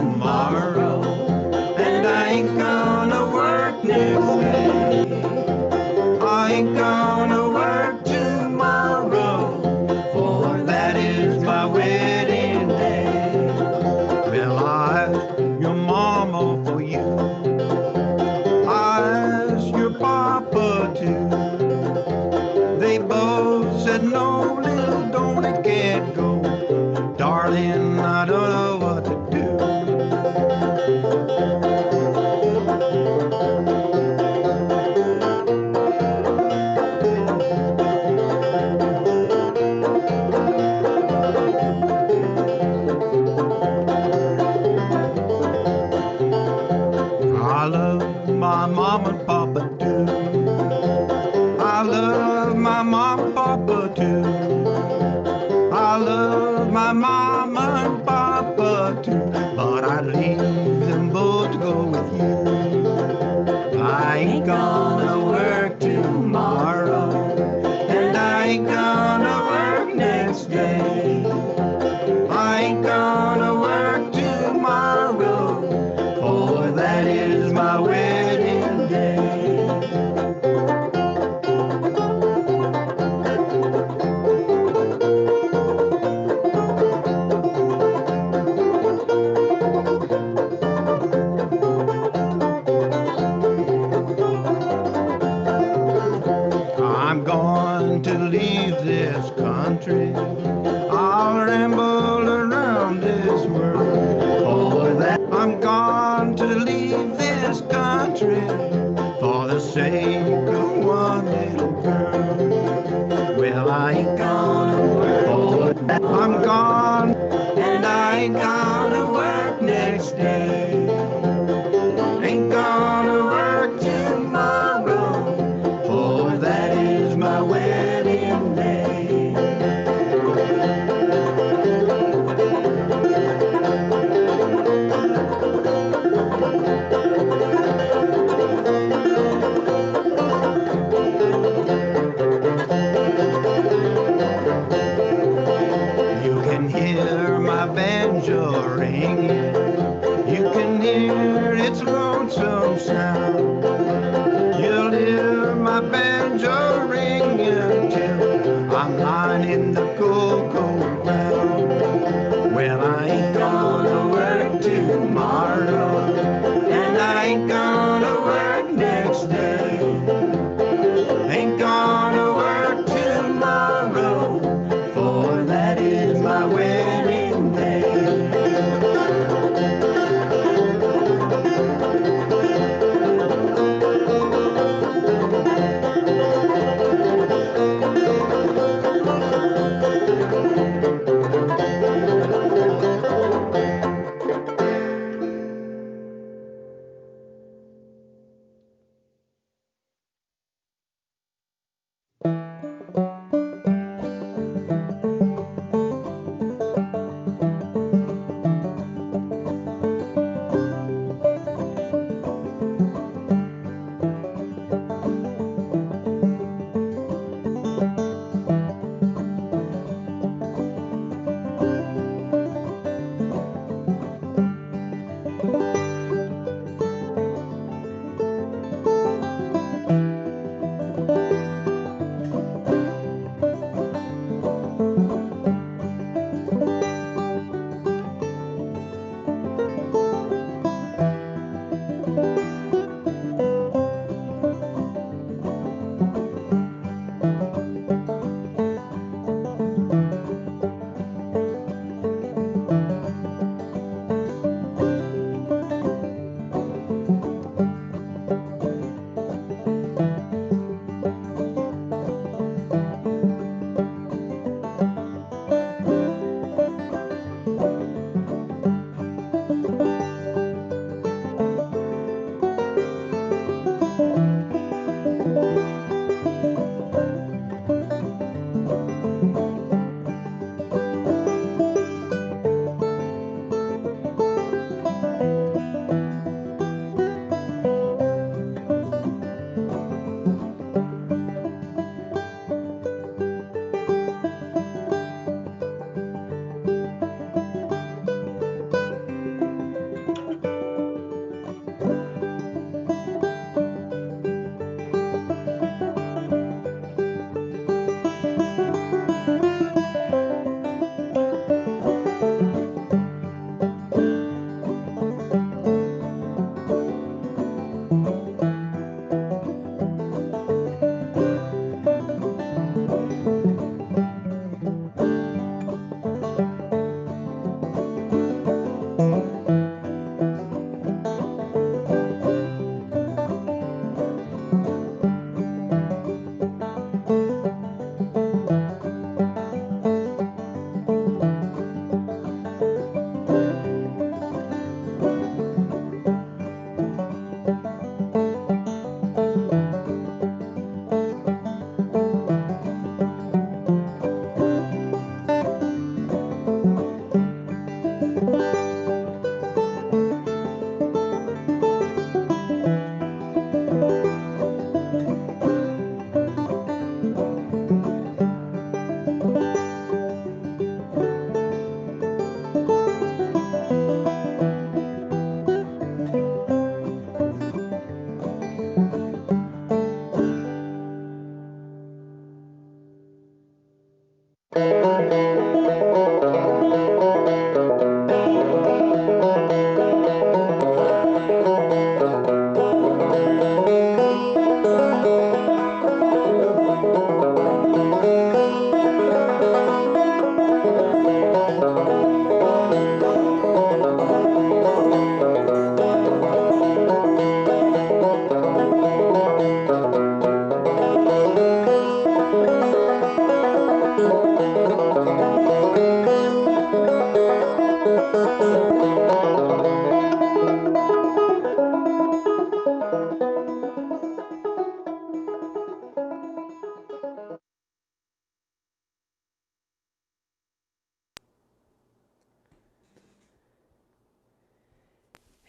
tomorrow, and I ain't gonna work next day. I ain't gonna work tomorrow, for that is my wedding day. Well, I asked your mama for you, I asked your papa too. They both said no, little don't, it can't go. Darling, I don't know what to do. I love my mom and papa too. I love my mom and papa too. I love my mom and papa too, but I'd leave them both to go with you. I ain't gonna work tomorrow, and I ain't gonna work next day. I ain't gonna work tomorrow, for that is my wedding day. I'm going to leave this country. I'll ramble around this world. For that, I'm going to leave this country for the sake of one little girl. Well, I ain't gonna work for that. I'm gone, and I ain't gonna work next day. Ain't gonna work tomorrow, for that is my wedding day. You can hear my banjo ringing. You can hear its lonesome sound. You'll hear my banjo ringing till I'm lying in the cold, cold ground. Well, I ain't gonna work tomorrow, and I ain't gonna work next day. Ain't gonna work tomorrow, for that is my wedding day.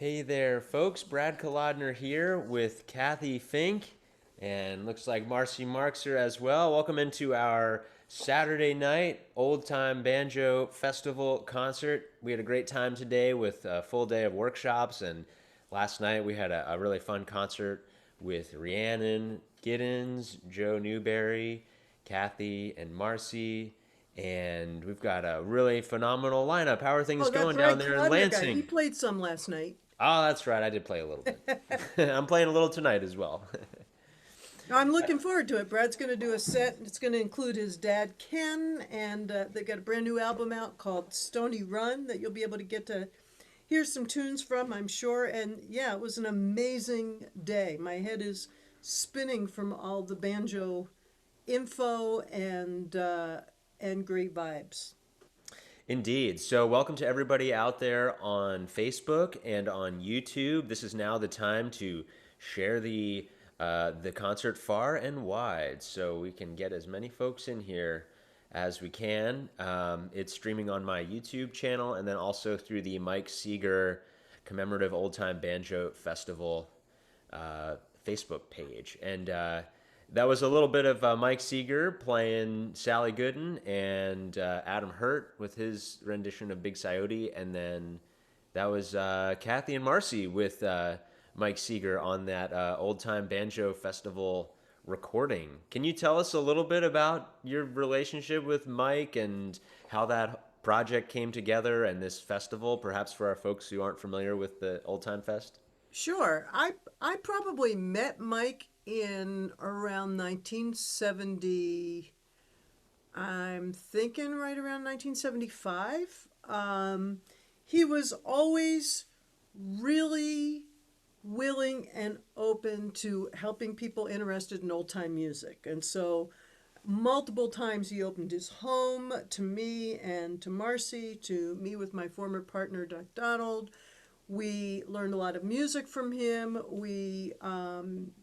Hey there, folks. Brad Kolodner here with Cathy, Fink, and looks like Marcy Marxer as well. Welcome into our Saturday night old time banjo festival concert. We had a great time today with a full day of workshops, and last night we had a really fun concert with Rhiannon Giddens, Joe Newberry, Cathy, and Marcy. And we've got a really phenomenal lineup. How are things Oh, that going down Brad there in Kolodner guy, he Lansing? played some last night. Oh, that's right. I did play a little bit. I'm playing a little tonight as well. I'm looking forward to it. Brad's going to do a set. It's going to include his dad, Ken, and they've got a brand new album out called Stony Run that you'll be able to get to hear some tunes from, I'm sure. And yeah, it was an amazing day. My head is spinning from all the banjo info and great vibes. Indeed. So, welcome to everybody out there on Facebook and on YouTube. This is now the time to share the concert far and wide, so we can get as many folks in here as we can. It's streaming on my YouTube channel, and then also through the Mike Seeger Commemorative Old Time Banjo Festival uh, Facebook page. And that was a little bit of Mike Seeger playing Sally Gooden and Adam Hurt with his rendition of Big Coyote. And then that was Cathy and Marcy with Mike Seeger on that Old Time Banjo Festival recording. Can you tell us a little bit about your relationship with Mike and how that project came together and this festival, perhaps for our folks who aren't familiar with the Old Time Fest? Sure. I probably met Mike in around 1970. I'm thinking right around 1975. He was always really willing and open to helping people interested in old time music. And so multiple times he opened his home to me and to Marcy, to me with my former partner, Doc Donald. We learned a lot of music from him. We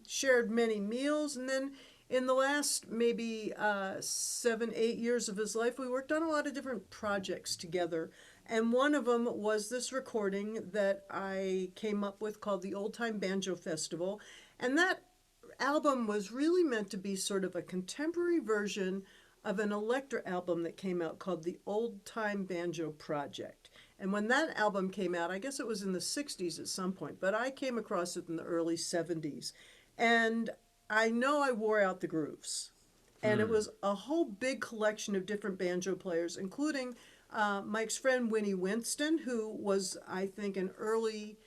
shared many meals. And then in the last maybe 7, 8 years of his life, we worked on a lot of different projects together. And one of them was this recording that I came up with called the Old Time Banjo Festival. And that album was really meant to be sort of a contemporary version of an Electra album that came out called the Old Time Banjo Project. And when that album came out, I guess it was in the 60s at some point, but I came across it in the early 70s. And I know I wore out the grooves. And it Hmm. was a whole big collection of different banjo players, including Mike's friend Winnie Winston, who was, I think, an early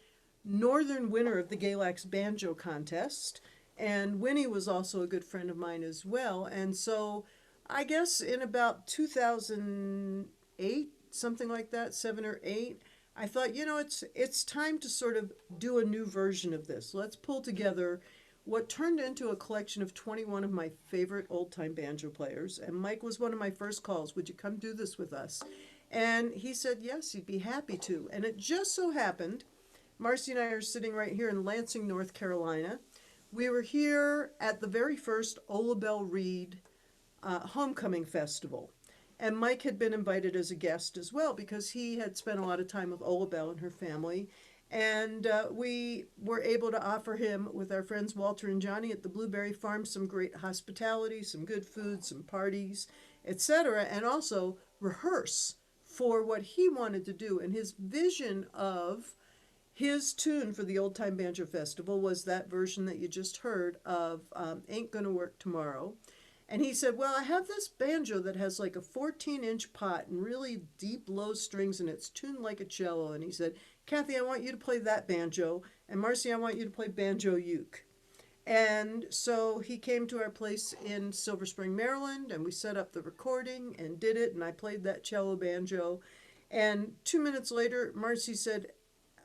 northern winner of the Galax Banjo Contest. And Winnie was also a good friend of mine as well. And so I guess in about 2008, something like that, 7 or 8, I thought, it's time to sort of do a new version of this. Let's pull together what turned into a collection of 21 of my favorite old time banjo players. And Mike was one of my first calls. Would you come do this with us? And he said yes, he'd be happy to. And it just so happened, Marcy and I are sitting right here in Lansing, North Carolina. We were here at the very first Ola Belle Reed homecoming festival. And Mike had been invited as a guest as well because he had spent a lot of time with Ola Belle and her family. And we were able to offer him, with our friends Walter and Johnny at the Blueberry Farm, some great hospitality, some good food, some parties, etc., and also rehearse for what he wanted to do. And his vision of his tune for the Old Time Banjo Festival was that version that you just heard of Ain't Gonna Work Tomorrow. And he said, well, I have this banjo that has like a 14-inch pot and really deep low strings, and it's tuned like a cello. And he said, Cathy, I want you to play that banjo. And Marcy, I want you to play banjo uke. And so he came to our place in Silver Spring, Maryland, and we set up the recording and did it. And I played that cello banjo. And 2 minutes later, Marcy said,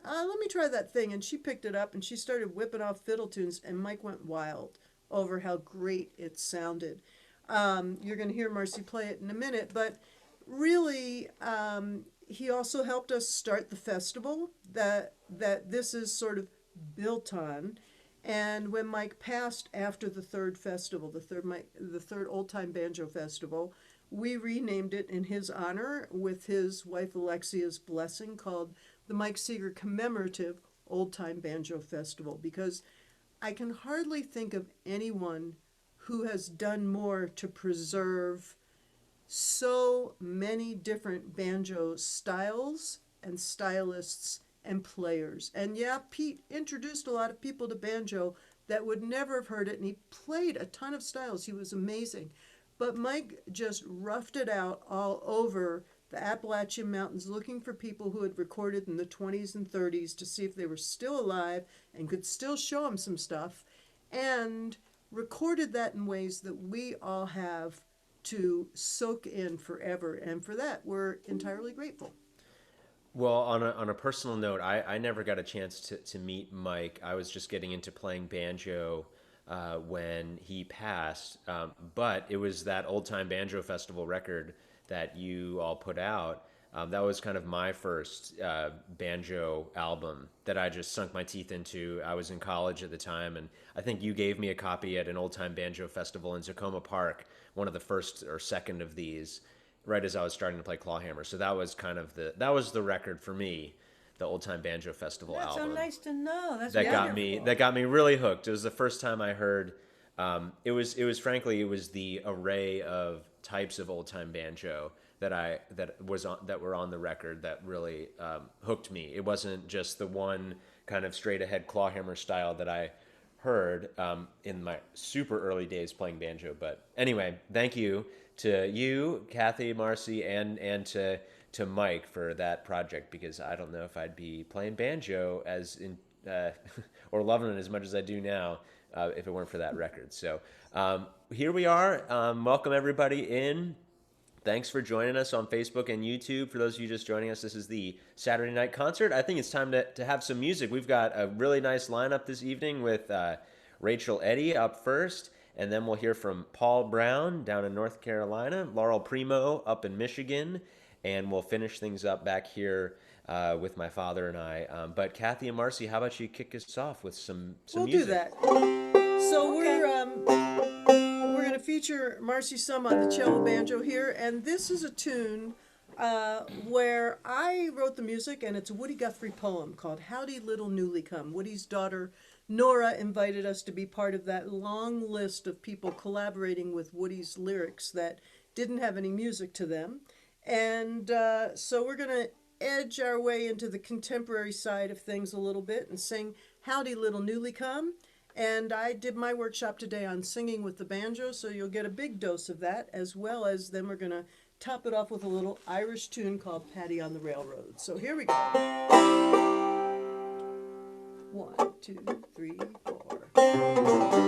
let me try that thing. And she picked it up and she started whipping off fiddle tunes. And Mike went wild over how great it sounded. You're going to hear Marcy play it in a minute, but really, he also helped us start the festival that this is sort of built on. And when Mike passed after the third festival, the third Old Time Banjo Festival, we renamed it in his honor with his wife Alexia's blessing, called the Mike Seeger Commemorative Old Time Banjo Festival, because I can hardly think of anyone who has done more to preserve so many different banjo styles and stylists and players. And yeah, Pete introduced a lot of people to banjo that would never have heard it, and he played a ton of styles. He was amazing. But Mike just roughed it out all over the Appalachian Mountains looking for people who had recorded in the 20s and 30s to see if they were still alive and could still show him some stuff, and recorded that in ways that we all have to soak in forever. And for that, we're entirely grateful. Well, on a personal note, I never got a chance to meet Mike. I was just getting into playing banjo when he passed. But it was that Old Time Banjo Festival record that you all put out. That was kind of my first banjo album that I just sunk my teeth into. I was in college at the time, and I think you gave me a copy at an Old Time Banjo Festival in Tacoma Park, one of the first or second of these, right as I was starting to play clawhammer. So that was kind of the record for me, the Old Time Banjo Festival That's album. so nice to know. That's that wonderful. got me really hooked. It was the first time I heard. It was the array of types of old time banjo that were on the record that really hooked me. It wasn't just the one kind of straight ahead clawhammer style that I heard in my super early days playing banjo. But anyway, thank you to you, Cathy, Marcy, and to Mike for that project, because I don't know if I'd be playing banjo as in or loving it as much as I do now if it weren't for that record. So here we are. Welcome everybody in. Thanks for joining us on Facebook and YouTube. For those of you just joining us, this is the Saturday night concert. I think it's time to have some music. We've got a really nice lineup this evening with Rachel Eddy up first, and then we'll hear from Paul Brown down in North Carolina, Laurel Primo up in Michigan, and we'll finish things up back here with my father and I. But Cathy and Marcy, how about you kick us off with some We'll music? do that. So we're going to feature Marcy some on the cello banjo here, and this is a tune where I wrote the music, and it's a Woody Guthrie poem called Howdy Little Newly Come. Woody's daughter Nora invited us to be part of that long list of people collaborating with Woody's lyrics that didn't have any music to them. And so we're going to edge our way into the contemporary side of things a little bit and sing Howdy Little Newly Come. And I did my workshop today on singing with the banjo, so you'll get a big dose of that, as well as then we're going to top it off with a little Irish tune called Paddy on the Railroad. So here we go. 1, 2, 3, 4.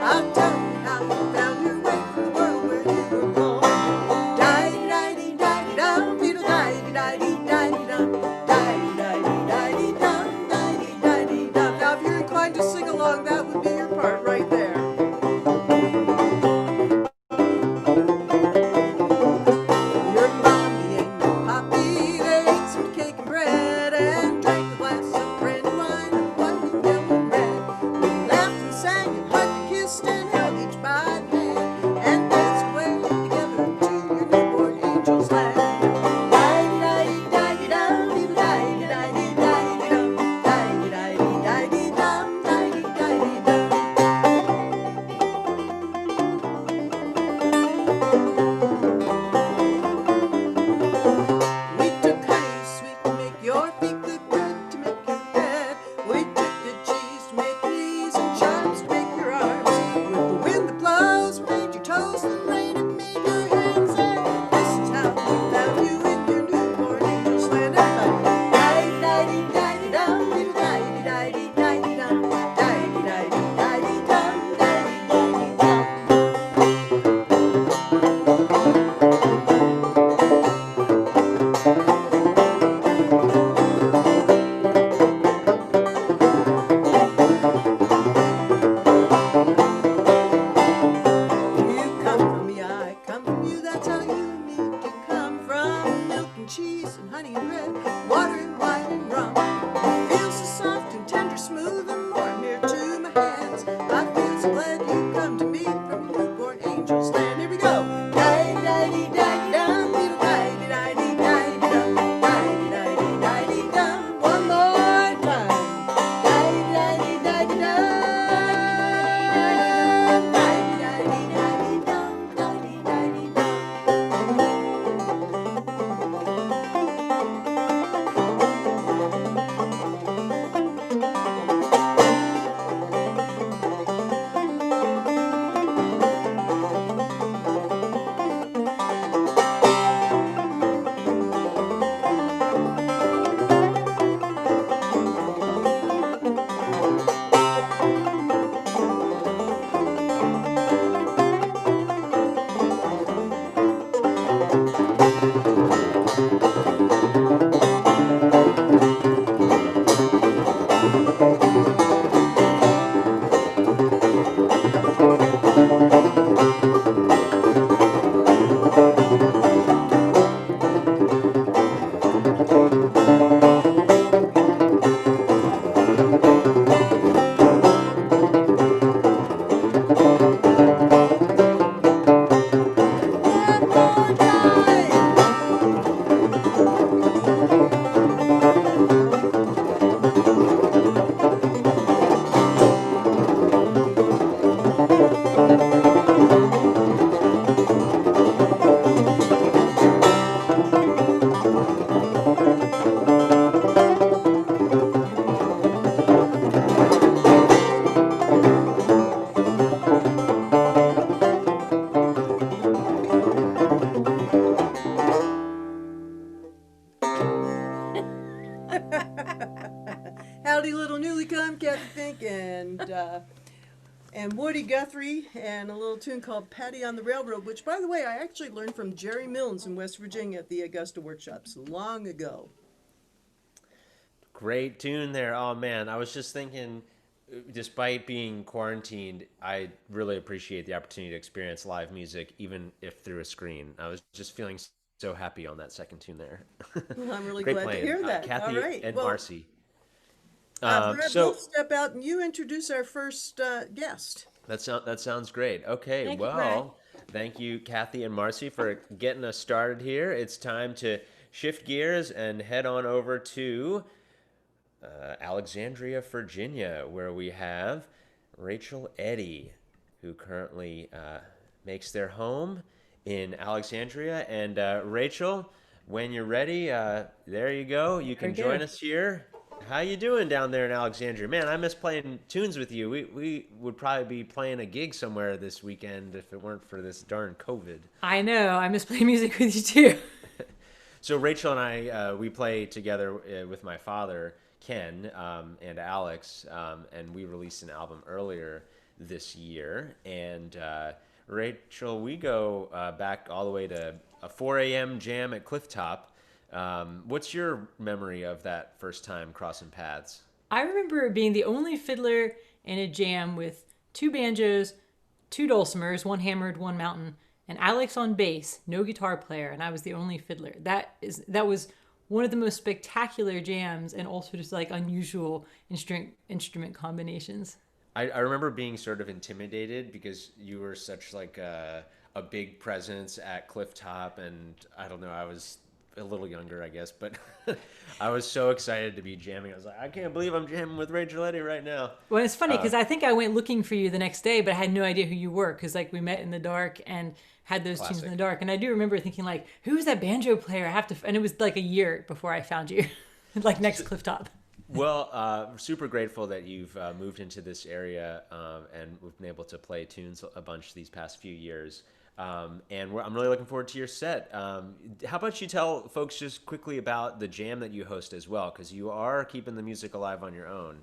I'll tell you how you found your way through the world where you were born. and Woody Guthrie, and a little tune called Patty on the Railroad, which, by the way, I actually learned from Jerry Milnes in West Virginia at the Augusta Workshops long ago. Great tune there. Oh man, I was just thinking, despite being quarantined, I really appreciate the opportunity to experience live music, even if through a screen. I was just feeling so happy on that second tune there. Well, I'm really Great glad playing. to hear that. Cathy All right. and Well, Marcy. Brad, So we'll step out and you introduce our first guest. that sounds great. Okay, Thank you, Brad. thank you, Cathy and Marcy, for getting us started here. It's time to shift gears and head on over to Alexandria, Virginia, where we have Rachel Eddy, who currently makes their home in Alexandria. And Rachel, when you're ready, there you go. You can Very join good. us here. How you doing down there in Alexandria? Man, I miss playing tunes with you. We would probably be playing a gig somewhere this weekend if it weren't for this darn COVID. I know. I miss playing music with you too. So Rachel and I, we play together with my father, Ken, and Alex, and we released an album earlier this year. And Rachel, we go back all the way to a 4 a.m. jam at Clifftop. What's your memory of that first time crossing paths? I remember being the only fiddler in a jam with 2 banjos, 2 dulcimers, 1 hammered, 1 mountain, and Alex on bass, no guitar player, and I was the only fiddler. That was one of the most spectacular jams, and also just like unusual instrument combinations. I remember being sort of intimidated because you were such like a big presence at Clifftop, and I don't know, I was a little younger, I guess, but I was so excited to be jamming. I was like, I can't believe I'm jamming with Rachel Eddy right now. Well, it's funny because I think I went looking for you the next day, but I had no idea who you were because like we met in the dark and had those tunes in Classic. the dark. And I do remember thinking like, who is that banjo player? I have to, and it was like a year before I found you, like next Clifftop. Well, super grateful that you've moved into this area and we've been able to play tunes a bunch these past few years. And I'm really looking forward to your set. How about you tell folks just quickly about the jam that you host as well, because you are keeping the music alive on your own.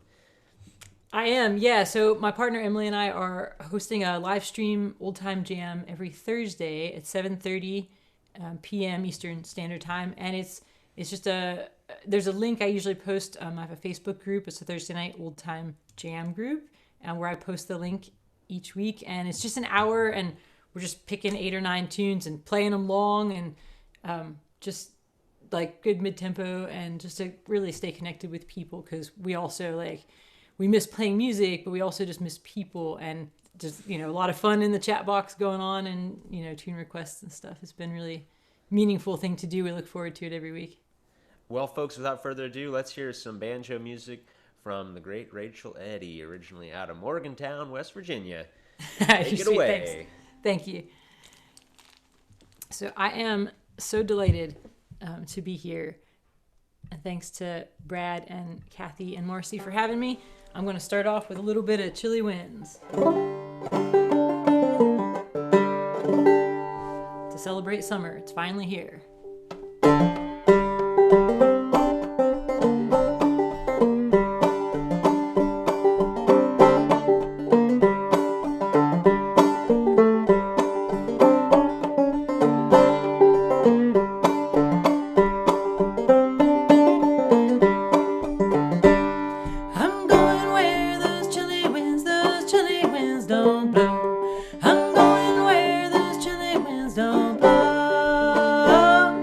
I am, yeah. So my partner Emily and I are hosting a live stream old time jam every Thursday at 7:30 p.m. Eastern Standard Time, and it's just there's a link I usually post. I have a Facebook group. It's a Thursday night old time jam group, and where I post the link each week, and it's just an hour, and we're just picking 8 or 9 tunes and playing them long, and just like good mid tempo, and just to really stay connected with people because we also we miss playing music, but we also just miss people, and just, a lot of fun in the chat box going on, and, tune requests and stuff. It's been really meaningful thing to do. We look forward to it every week. Well, folks, without further ado, let's hear some banjo music from the great Rachel Eddy, originally out of Morgantown, West Virginia. Take it Sweet, away. thanks. Thank you. So I am so delighted to be here. And thanks to Brad and Cathy and Marcy for having me. I'm going to start off with a little bit of Chilly Winds. To celebrate summer, it's finally here. I'm going where those chilly winds don't blow. I'm going where those chilly winds don't blow.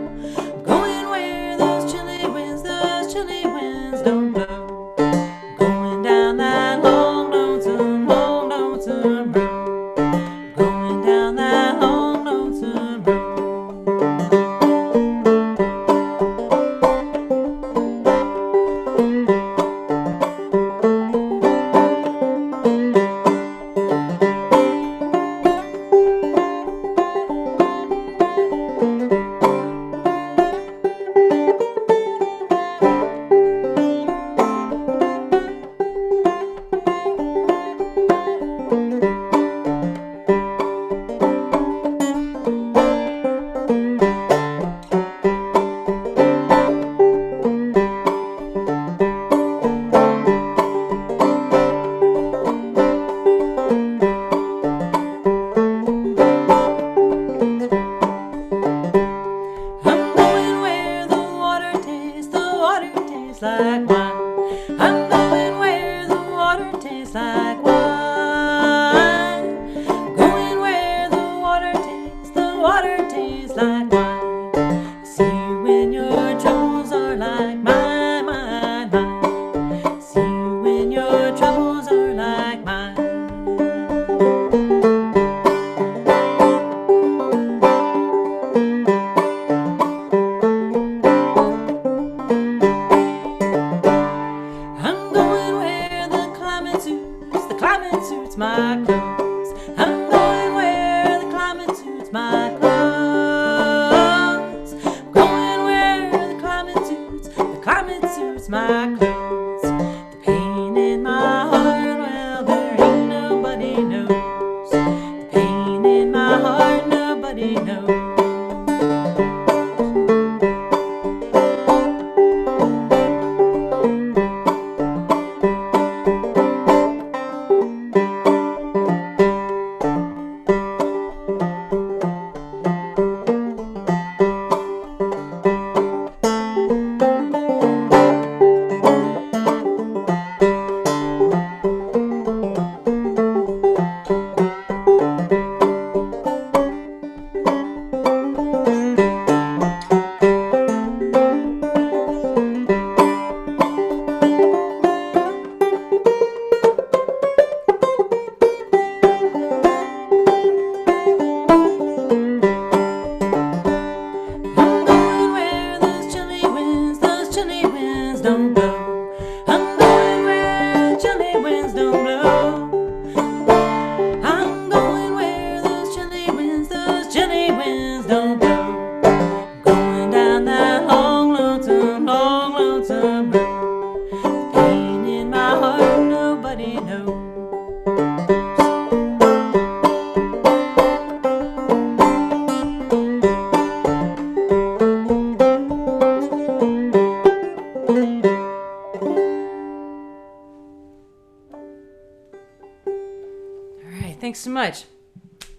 Hi, thanks so much.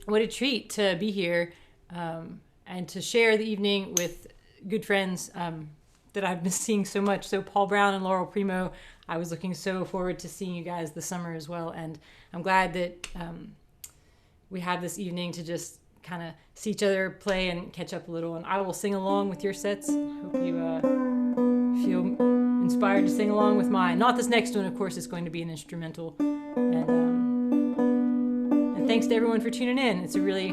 What a treat to be here and to share the evening with good friends that I've been seeing so much. So Paul Brown and Laurel Primo, I was looking so forward to seeing you guys this summer as well. And I'm glad that we have this evening to just kind of see each other play and catch up a little. And I will sing along with your sets. Hope you feel inspired to sing along with mine. Not this next one, of course, is going to be an instrumental. And thanks to everyone for tuning in. It's a great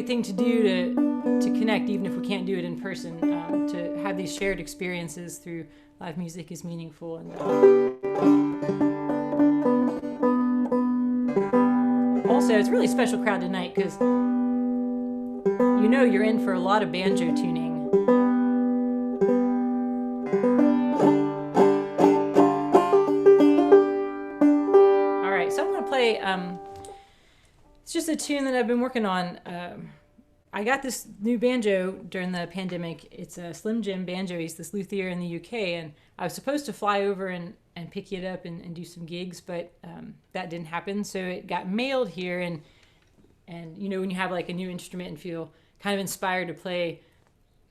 thing to do to connect, even if we can't do it in person. To have these shared experiences through live music is meaningful. And also, it's a really special crowd tonight because you're in for a lot of banjo tuning. All right, so I'm going to play. It's just a tune that I've been working on. I got this new banjo during the pandemic. It's a Slim Jim banjo. He's this luthier in the UK, and I was supposed to fly over and pick it up and do some gigs, but that didn't happen. So it got mailed here, and when you have like a new instrument and feel kind of inspired to play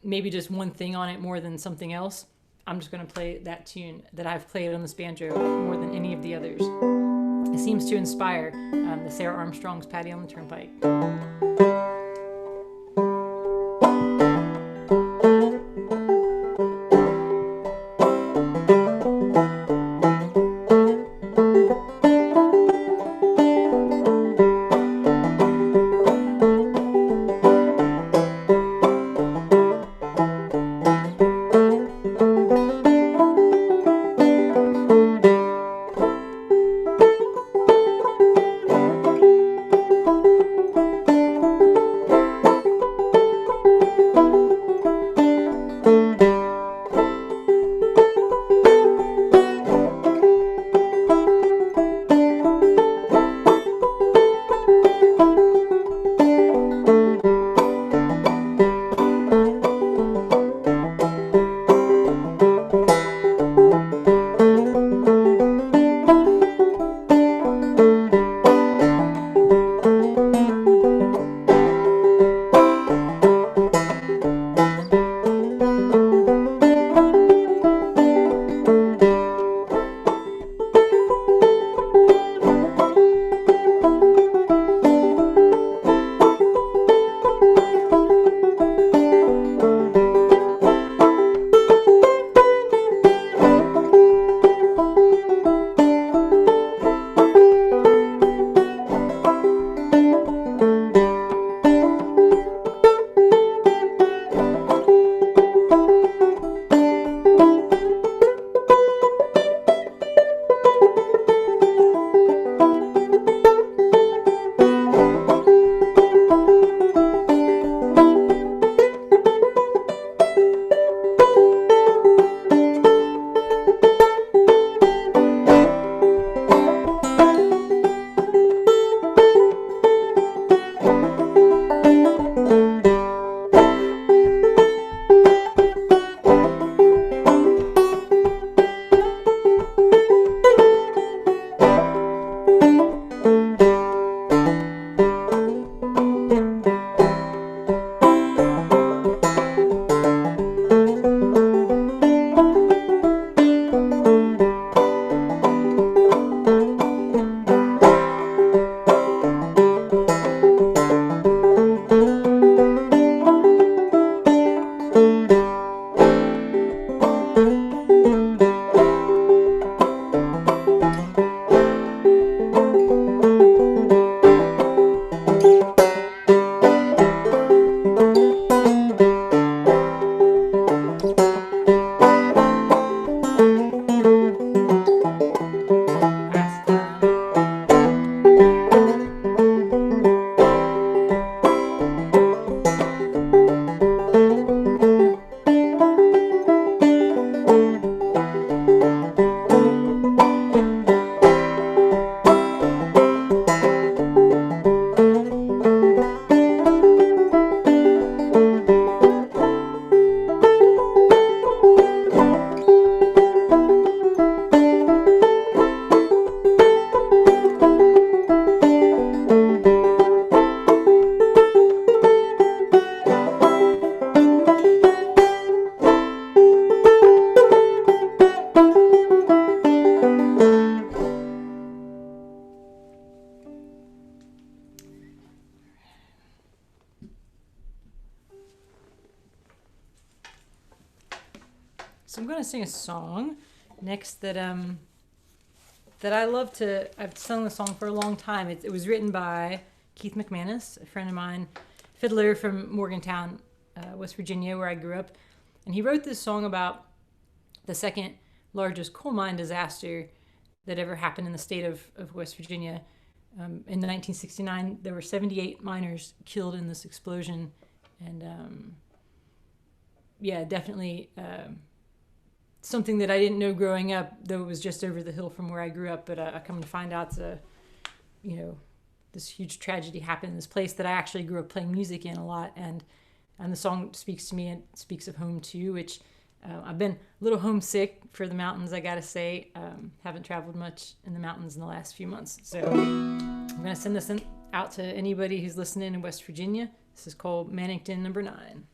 maybe just one thing on it more than something else, I'm just going to play that tune that I've played on this banjo more than any of the others. It seems to inspire the Sarah Armstrong's Patty on the Turnpike. So I'm going to sing a song next that I love to. I've sung the song for a long time. It was written by Keith McManus, a friend of mine, fiddler from Morgantown, West Virginia, where I grew up. And he wrote this song about the second largest coal mine disaster that ever happened in the state of West Virginia. In 1969, there were 78 miners killed in this explosion. And definitely something that I didn't know growing up, though it was just over the hill from where I grew up. But I come to find out, this huge tragedy happened in this place that I actually grew up playing music in a lot. And the song speaks to me and speaks of home too, which I've been a little homesick for the mountains, I gotta say. Haven't traveled much in the mountains in the last few months. So I'm gonna send this out to anybody who's listening in West Virginia. This is called Mannington Number 9.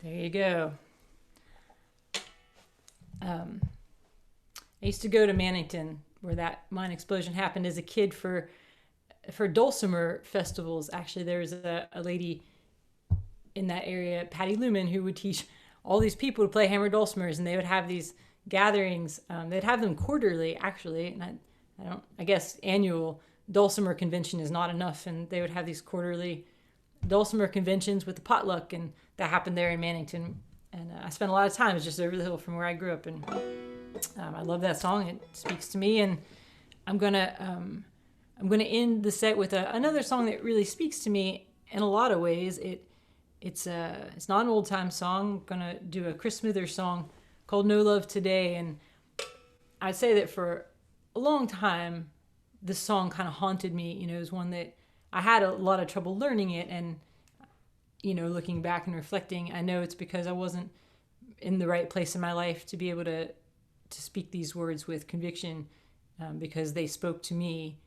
There you go. I used to go to Mannington, where that mine explosion happened, as a kid for dulcimer festivals. Actually, there was a lady in that area, Patty Lumen, who would teach all these people to play hammer dulcimers, and they would have these gatherings. They'd have them quarterly, actually, and I guess annual dulcimer convention is not enough, and they would have these quarterly dulcimer conventions with the potluck, and that happened there in Mannington. And I spent a lot of time. It's just over the hill from where I grew up, and I love that song. It speaks to me, and I'm gonna end the set with another song that really speaks to me in a lot of ways. It's not an old time song. I'm gonna do a Chris Smithers song called "No Love Today," and I'd say that for a long time, this song kind of haunted me. It was one that I had a lot of trouble learning it, and looking back and reflecting, I know it's because I wasn't in the right place in my life to be able to speak these words with conviction, because they spoke to me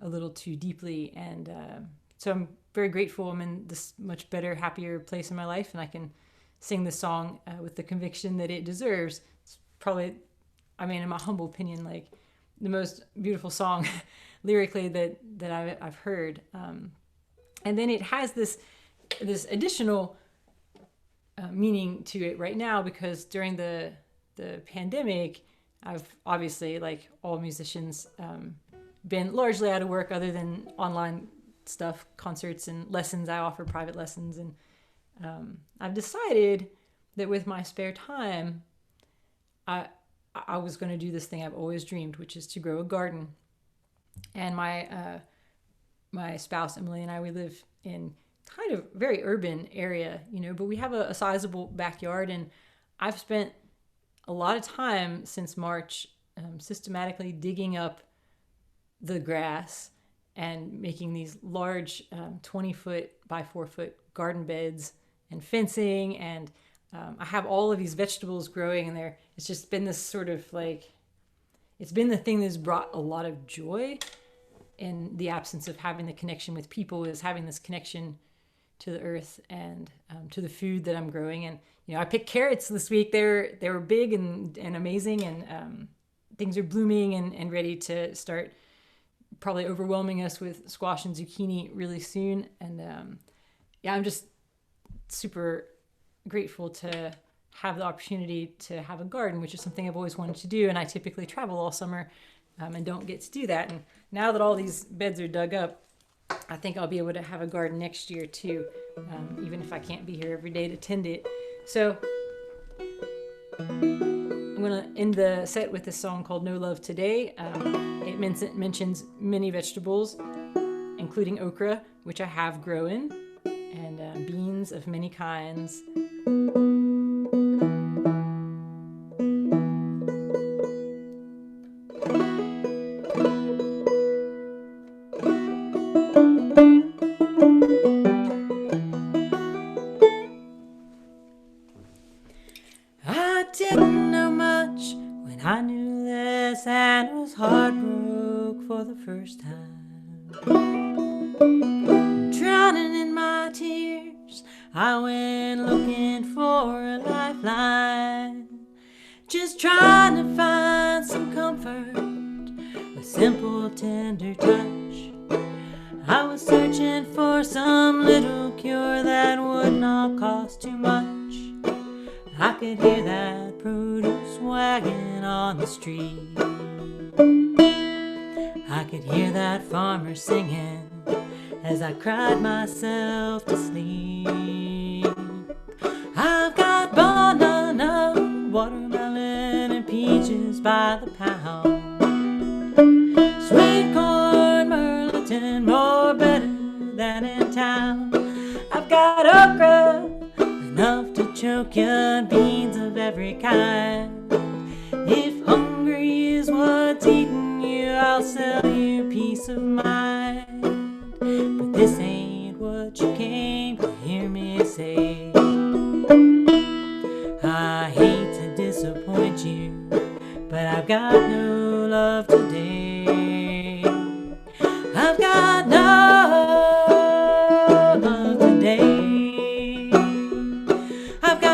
a little too deeply. And so I'm very grateful I'm in this much better, happier place in my life, and I can sing this song with the conviction that it deserves. It's probably, in my humble opinion, like the most beautiful song lyrically that I've heard. And then it has this additional meaning to it right now, because during the pandemic, I've obviously, like all musicians, been largely out of work other than online stuff, concerts and lessons. I offer private lessons, and I've decided that with my spare time, I was going to do this thing I've always dreamed, which is to grow a garden. And my spouse Emily and I, we live in kind of very urban area, but we have a sizable backyard, and I've spent a lot of time since March systematically digging up the grass and making these large 20-foot by 4-foot garden beds and fencing, and I have all of these vegetables growing in there. It's just been this sort of it's been the thing that's brought a lot of joy in the absence of having the connection with people, is having this connection to the earth and to the food that I'm growing. And I picked carrots this week. They were big and amazing, and things are blooming and ready to start probably overwhelming us with squash and zucchini really soon. And I'm just super grateful to have the opportunity to have a garden, which is something I've always wanted to do. And I typically travel all summer and don't get to do that. And now that all these beds are dug up, I think I'll be able to have a garden next year too, even if I can't be here every day to tend it. So I'm going to end the set with a song called "No Love Today." It mentions many vegetables, including okra, which I have grown, and beans of many kinds. I didn't know much when I knew less, and was heartbroken for the first time. Drowning in my tears, I went looking for a lifeline, just trying to find some comfort, a simple tender touch. I was searching for some little cure that would not cost too much. I could hear that produce wagon on the street. I could hear that farmer singing as I cried myself to sleep. I've got banana, watermelon, and peaches by the pound. Sweet corn, Merlington, more better than in town. I've got okra, enough to choke you, and beans of every kind. If hungry is what's eating you, I'll sell you peace of mind. But this ain't what you came to hear me say. I hate to disappoint you, but I've got no love today. I've got no love today. I've got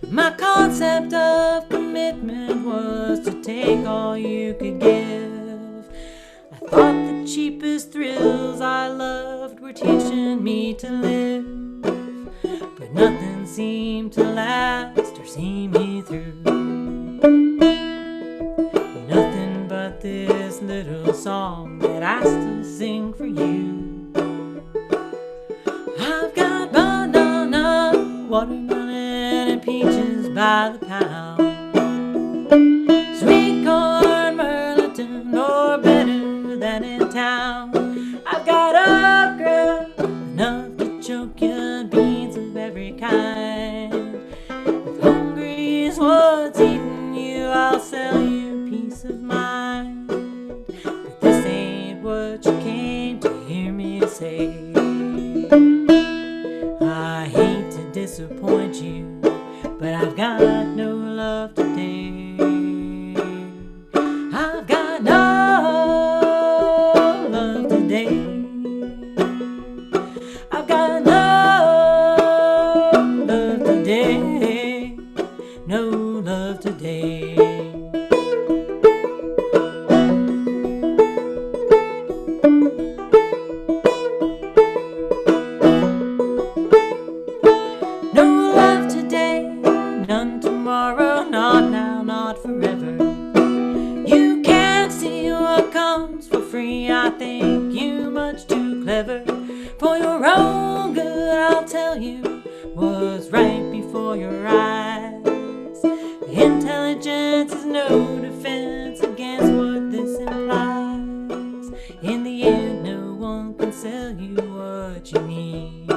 My concept of commitment was to take all you could give. I thought the cheapest thrills I loved were teaching me to live, but nothing seemed to last or see me through. Nothing but this little song that I still sing for you. I've got banana, watermelon, and peaches by the pound. Sweet corn, Merlington, or better than in town. I've got okra, enough to choke you, and beans of every kind. If hungry is what's eating you, I'll sell you peace of mind. But this ain't what you came to hear me say. I hate to disappoint you, but I've got no love today. I've got no love today. I've got no love today. No love today. No love today, none tomorrow, not now, not forever. You can't see what comes for free. I think you much too clever. For your own good, I'll tell you what's right before your eyes. Intelligence is no defense against what this implies. In the end, no one can sell you what you need.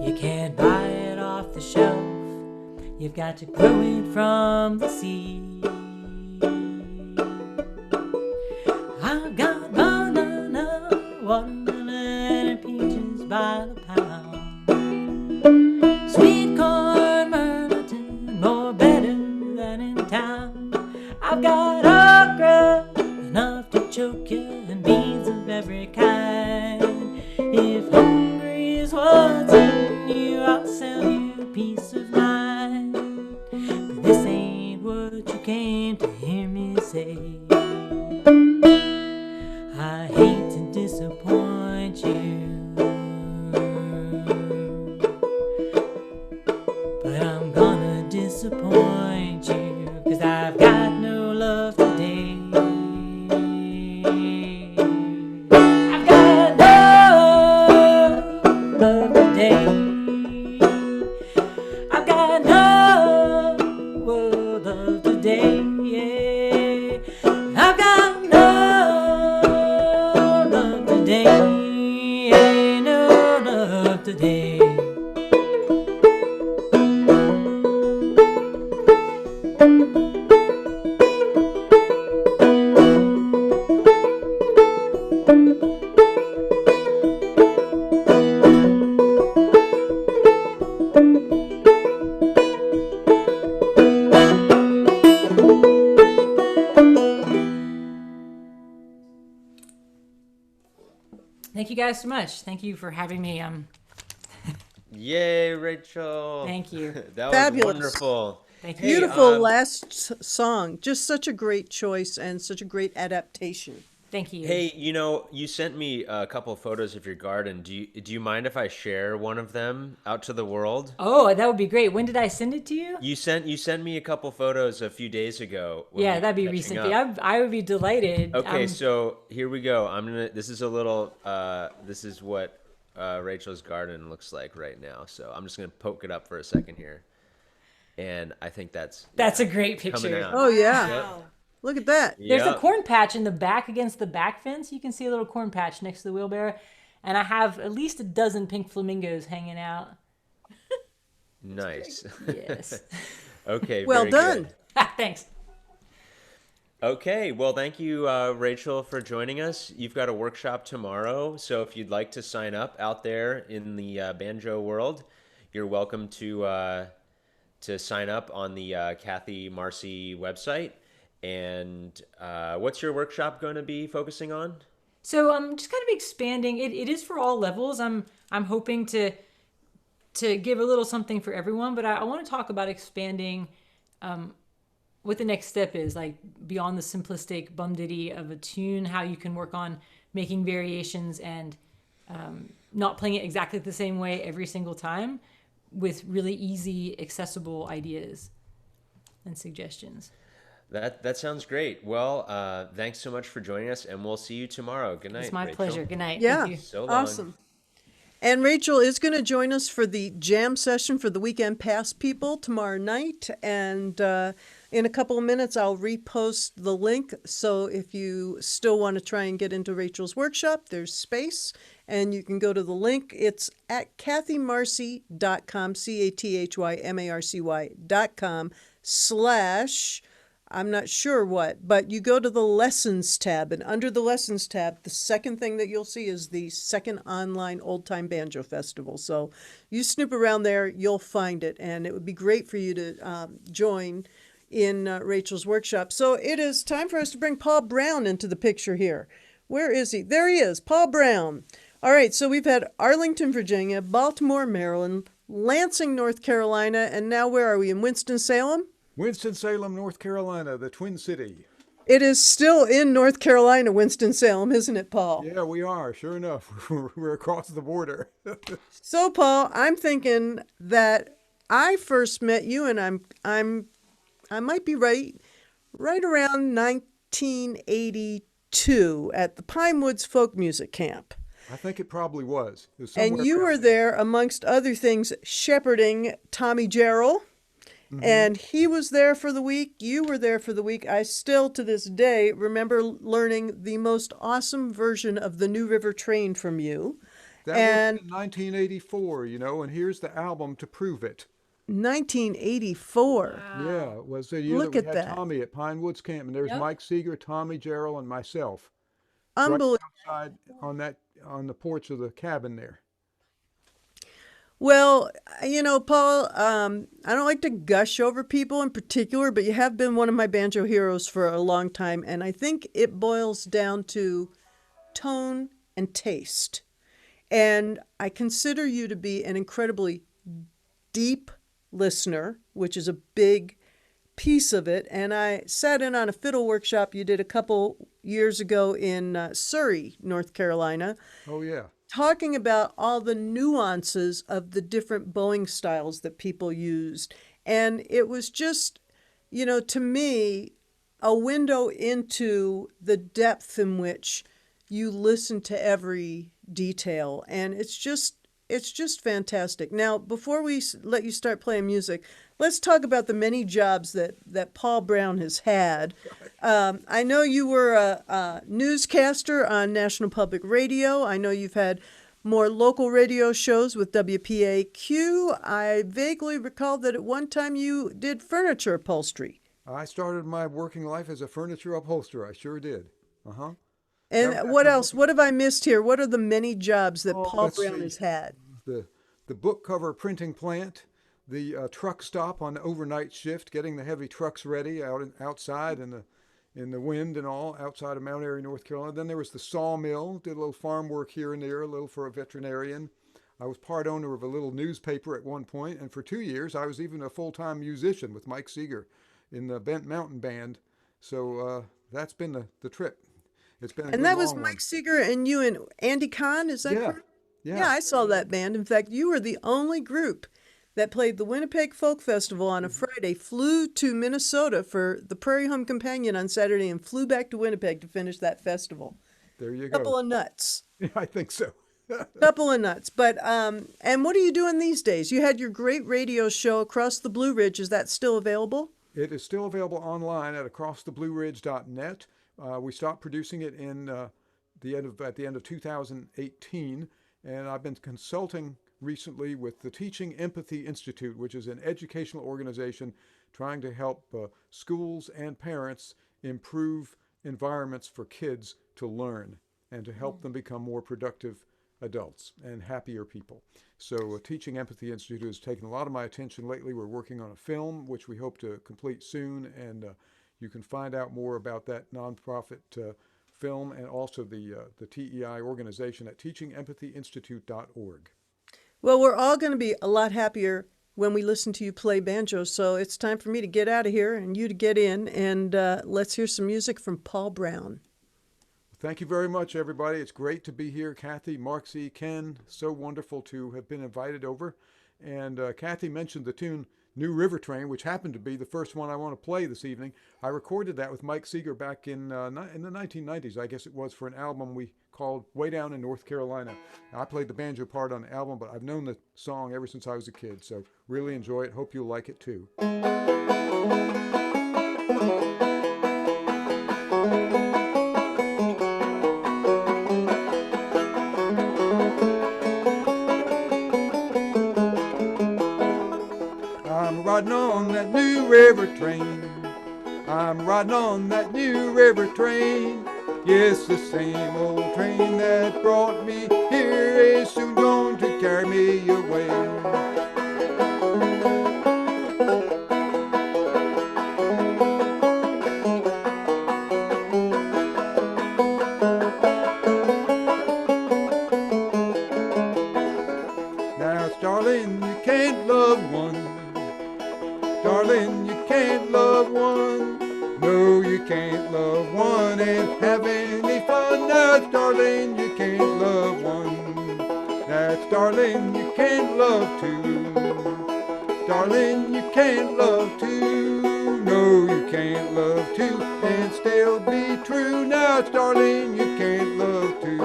You can't buy it off the shelf. You've got to grow it from the seed. I've got banana, watermelon, and peaches by the pound. Sweet corn, Merlington, more better than in town. I've got okra, enough to choke you, and beans of every kind. If hungry is what's in you, I'll sell you peace of mind. But this ain't what you came to hear me say. I hate to disappoint you, but I'm gonna disappoint you, 'cause I've got no love today. I've got no love today. I've got no love today. Yeah. I've got no love today. Yeah, no love today. Thank you guys so much. Thank you for having me. Yay, Rachel. Thank you. That was Fabulous. wonderful. Thank you. Hey, Beautiful last song. Just such a great choice and such a great adaptation. Thank you. Hey, you sent me a couple of photos of your garden. Do you mind if I share one of them out to the world? Oh, that would be great. When did I send it to you? You sent me a couple photos a few days ago. when Yeah, we that'd were be catching recent. up. I would be delighted. Okay, so here we go. This is a little, this is what Rachel's garden looks like right now. So I'm just gonna poke it up for a second here. And I think that's a great coming picture. out. Oh, yeah. Yep. Look at that. There's a Yep. corn patch in the back against the back fence. You can see a little corn patch next to the wheelbarrow. And I have at least a dozen pink flamingos hanging out. Nice. Yes. Okay. Well very done. good. Thanks. Okay, well, thank you, Rachel, for joining us. You've got a workshop tomorrow, so if you'd like to sign up out there in the banjo world, you're welcome to sign up on the Cathy Marcy website. And what's your workshop going to be focusing on? So I'm just kind of expanding. It is for all levels. I'm hoping to to give a little something for everyone, but I want to talk about expanding what the next step is, like beyond the simplistic bum ditty of a tune, how you can work on making variations and not playing it exactly the same way every single time, with really easy, accessible ideas and suggestions. That sounds great. Well, thanks so much for joining us, and we'll see you tomorrow. Good night, It's my Rachel. pleasure. Good night. Yeah, Thank you. So long. awesome. And Rachel is going to join us for the jam session for the Weekend Pass people tomorrow night. And in a couple of minutes, I'll repost the link. So if you still want to try and get into Rachel's workshop, there's space. And you can go to the link. It's at cathymarcy.com, cathymarcy.com / I'm not sure what, but you go to the Lessons tab, and under the Lessons tab, the second thing that you'll see is the second online Old Time Banjo Festival. So you snoop around there, you'll find it, and it would be great for you to join in Rachel's workshop. So it is time for us to bring Paul Brown into the picture here. Where is he? There he is, Paul Brown. All right, so we've had Arlington, Virginia, Baltimore, Maryland, Lansing, North Carolina, and now where are we, in Winston-Salem? Winston-Salem, North Carolina, the Twin City. It is still in North Carolina, Winston-Salem, isn't it, Paul? Yeah, we are. Sure enough, we're across the border. So, Paul, I'm thinking that I first met you, and I might be right around 1982 at the Pine Woods Folk Music Camp. I think it probably was. It was And you somewhere were around there, amongst other things, shepherding Tommy Jarrell. And he was there for the week. You were there for the week. I still, to this day, remember learning the most awesome version of the New River Train from you. That and was in 1984, and here's the album to prove it. 1984. Yeah, it was the year Look that we at had that. Tommy at Pine Woods Camp, and there's Yep. Mike Seeger, Tommy Jarrell, and myself. Unbelievable. Right outside on the porch of the cabin there. Well, Paul, I don't like to gush over people in particular, but you have been one of my banjo heroes for a long time, and I think it boils down to tone and taste. And I consider you to be an incredibly deep listener, which is a big piece of it. And I sat in on a fiddle workshop you did a couple years ago in Surrey, North Carolina, Oh, yeah. talking about all the nuances of the different bowing styles that people used. And it was just, to me, a window into the depth in which you listen to every detail. And it's just fantastic. Now, before we let you start playing music, let's talk about the many jobs that Paul Brown has had. I know you were a newscaster on National Public Radio. I know you've had more local radio shows with WPAQ. I vaguely recall that at one time you did furniture upholstery. I started my working life as a furniture upholsterer. I sure did. Uh-huh. And That- what else? What have I missed here? What are the many jobs that Paul let's Brown see. has had? The book cover printing plant, the truck stop on the overnight shift, getting the heavy trucks ready outside in the wind and all outside of Mount Airy, North Carolina. Then there was the sawmill, did a little farm work here and there, a little for a veterinarian. I was part owner of a little newspaper at one point, and for 2 years I was even a full-time musician with Mike Seeger in the Bent Mountain Band. So that's been the trip. It's been a And good that was long Mike one. Seeger and you and Andy Kahn, is that Yeah, correct? yeah. Yeah, I saw that band. In fact, you were the only group that played the Winnipeg Folk Festival on a Friday, flew to Minnesota for the Prairie Home Companion on Saturday, and flew back to Winnipeg to finish that festival. There you Couple go. of nuts. I think so. Couple of nuts. But, and what are you doing these days? You had your great radio show Across the Blue Ridge. Is that still available? It is still available online at acrosstheblueridge.net. We stopped producing it at the end of 2018, and I've been consulting recently with the Teaching Empathy Institute, which is an educational organization trying to help schools and parents improve environments for kids to learn and to help them become more productive adults and happier people. So Teaching Empathy Institute has taken a lot of my attention lately. We're working on a film, which we hope to complete soon, and you can find out more about that nonprofit film and also the TEI organization at teachingempathyyinstitute.org. Well, we're all going to be a lot happier when we listen to you play banjo. So it's time for me to get out of here and you to get in. And let's hear some music from Paul Brown. Thank you very much, everybody. It's great to be here. Cathy, Marcy, Ken, so wonderful to have been invited over. And Cathy mentioned the tune New River Train, which happened to be the first one I want to play this evening. I recorded that with Mike Seeger back in the 1990s, I guess it was, for an album we called Way Down in North Carolina. I played the banjo part on the album, but I've known the song ever since I was a kid, so really enjoy it. Hope you'll like it too. I'm riding on that New River train. I'm riding on that New River train. Yes, the same old train that brought me here is soon going to carry me away. Now, darling, you can't love one. Darling, you can't love one. No, you can't love one and have any fun. That's darling, you can't love one. That's darling, you can't love two. Darling, you can't love two. No, you can't love two and still be true. Now, it's darling, you can't love two.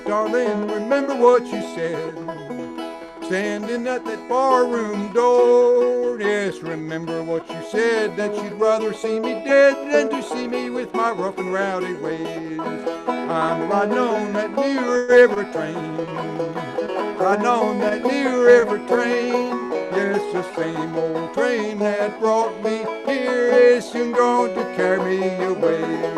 Darling, remember what you said, standing at that barroom door. Yes, remember what you said, that you'd rather see me dead than to see me with my rough and rowdy ways. I'm riding on that New River train, riding on that New River train. Yes, the same old train that brought me here is soon going to carry me away.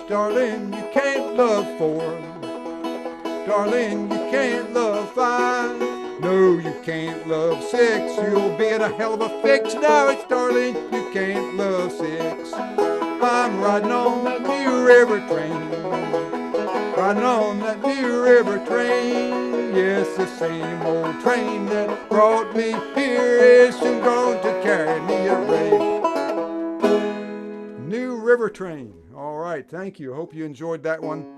Darling, you can't love four. Darling, you can't love five. No, you can't love six. You'll be in a hell of a fix. Now it's darling, you can't love six. I'm riding on that New River train. Riding on that New River train. Yes, the same old train that brought me here is soon going to carry me away. New River Train. All right, thank you. Hope you enjoyed that one.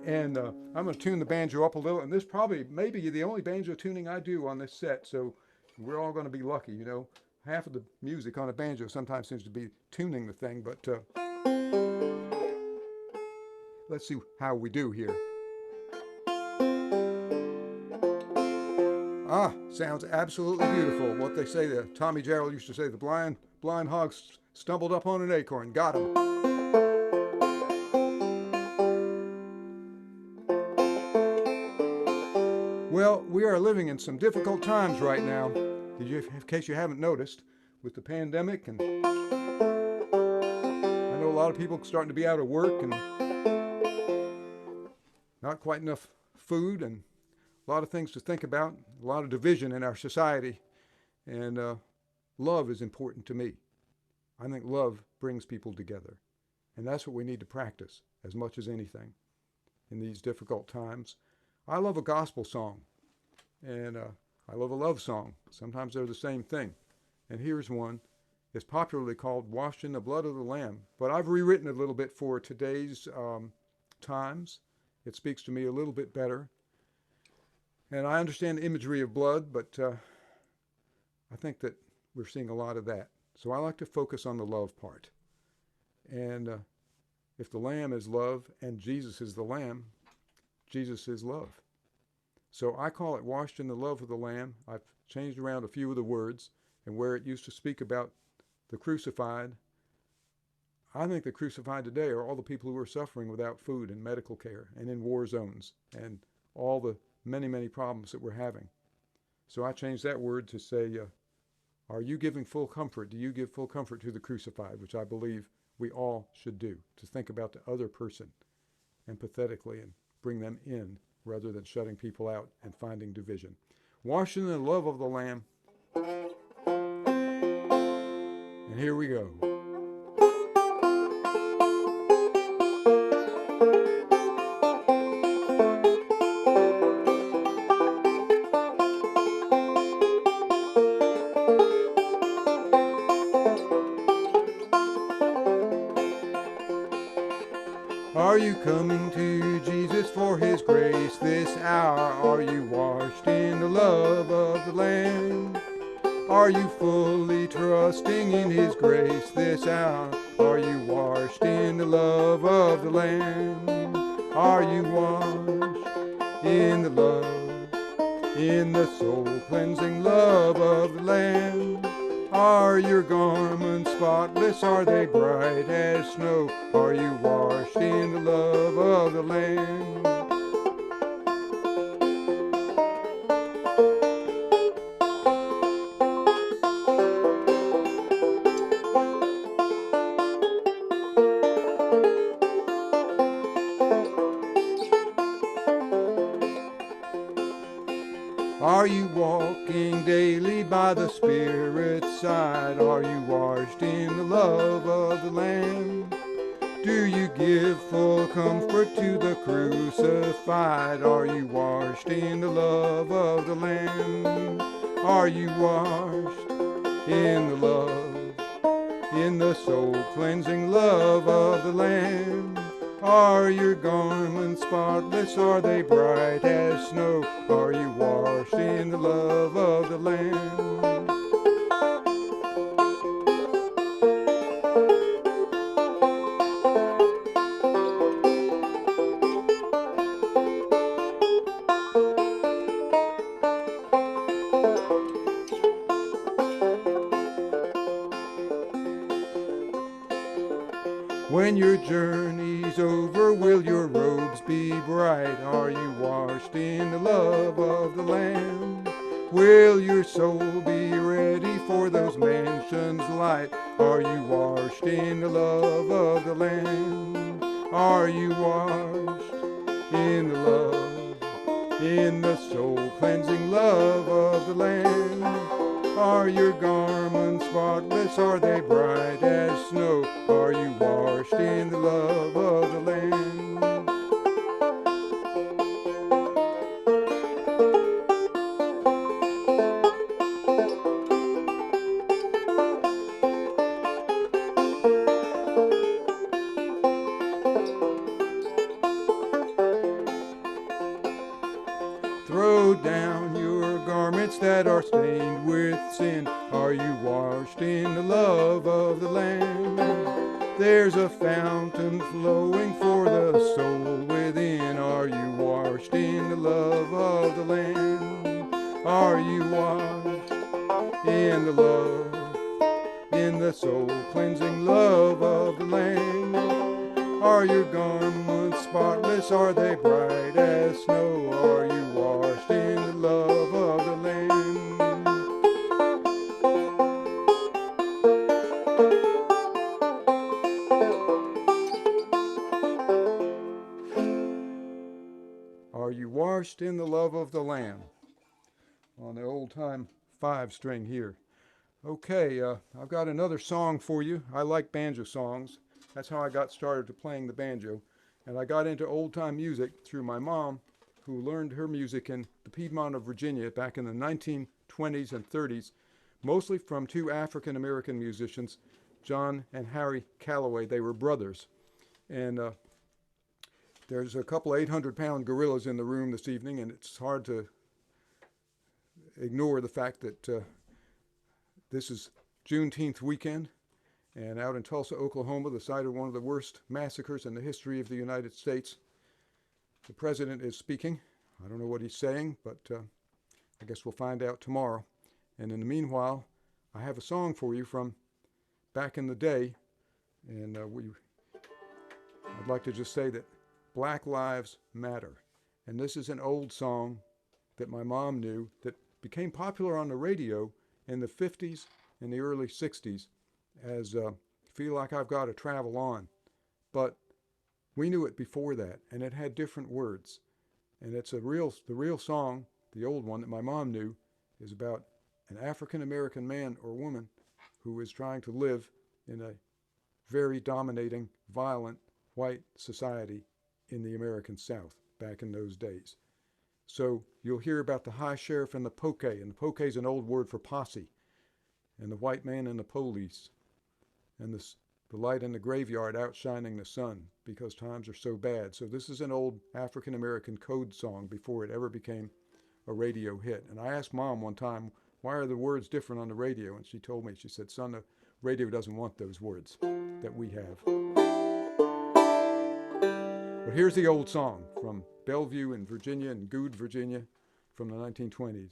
And I'm going to tune the banjo up a little. And this probably maybe the only banjo tuning I do on this set. So we're all going to be lucky, you know. Half of the music on a banjo sometimes seems to be tuning the thing. But let's see how we do here. Ah, sounds absolutely beautiful. What they say, Tommy Jarrell used to say, the blind hog stumbled up on an acorn, got him. Well, we are living in some difficult times right now, in case you haven't noticed, with the pandemic, and I know a lot of people starting to be out of work and not quite enough food, and a lot of things to think about, a lot of division in our society, and love is important to me. I think love brings people together, and that's what we need to practice as much as anything in these difficult times. I love a gospel song, and I love a love song. Sometimes they're the same thing. And here's one. It's popularly called Washed in the Blood of the Lamb, but I've rewritten it a little bit for today's times. It speaks to me a little bit better. And I understand the imagery of blood, but I think that we're seeing a lot of that. So I like to focus on the love part. And if the Lamb is love and Jesus is the Lamb, Jesus is love. So I call it Washed in the Love of the Lamb. I've changed around a few of the words, and where it used to speak about the crucified, I think the crucified today are all the people who are suffering without food and medical care and in war zones and all the many, many problems that we're having. So I changed that word to say Are you giving full comfort? Do you give full comfort to the crucified, which I believe we all should do, to think about the other person empathetically and bring them in rather than shutting people out and finding division. Washed in the love of the Lamb. And here we go. Are you coming to Jesus for his grace this hour? Are you washed in the love of the Lamb? Are you fully trusting in his grace this hour? Are you washed in the love of the Lamb? Are you washed in the love, in the soul-cleansing love of the Lamb? Are your garments spotless? Are they bright as snow? Are you washed in the love of the Lamb? Are you walking daily by the Spirit's side? Are you washed in the love of the Lamb? Do you give full comfort to the crucified? Are you washed in the love of the Lamb? Are you washed in the love, in the soul-cleansing love of the Lamb? Are your garments spotless? Are they bright as snow? Are you washed in the love of the Lamb? When your journey's over, will your robes be bright? Are you washed in the love of the Lamb? Will your soul be ready for those mansions light? Are you washed in the love of the Lamb? Are you washed in the love, in the soul-cleansing love of the Lamb? Are your garments spotless? Are they bright as snow? Are you washed in the love of the Lamb? Throw down your garments that are stained with sin. Are you washed in the love of the Lamb? There's a fountain flowing for the soul within. Are you washed in the love of the Lamb? Are you washed in the love, in the soul-cleansing love of the Lamb? Are your garments spotless? Are they bright as snow? Are you washed in the love of the Lamb? Are you washed in the love of the Lamb? On the old-time 5-string here. Okay, I've got another song for you. I like banjo songs. That's how I got started to playing the banjo. And I got into old-time music through my mom, who learned her music in the Piedmont of Virginia back in the 1920s and 30s, mostly from two African-American musicians, John and Harry Calloway. They were brothers. And there's a couple 800-pound gorillas in the room this evening, and it's hard to ignore the fact that this is Juneteenth weekend, and out in Tulsa, Oklahoma, the site of one of the worst massacres in the history of the United States. The president is speaking. I don't know what he's saying, but I guess we'll find out tomorrow. And in the meanwhile, I have a song for you from back in the day, and I'd like to just say that Black Lives Matter. And this is an old song that my mom knew that became popular on the radio in the 50s in the early 60s as Feel Like I've Got to Travel On. But we knew it before that, and it had different words. And it's the real song, the old one that my mom knew, is about an African-American man or woman who is trying to live in a very dominating, violent, white society in the American South back in those days. So you'll hear about the high sheriff and the poke, and the poke is an old word for posse, and the white man and the police, and the light in the graveyard outshining the sun because times are so bad. So this is an old African-American code song before it ever became a radio hit. And I asked Mom one time, why are the words different on the radio? And she told me, she said, son, the radio doesn't want those words that we have. But here's the old song from Bellevue in Virginia and Good, Virginia from the 1920s.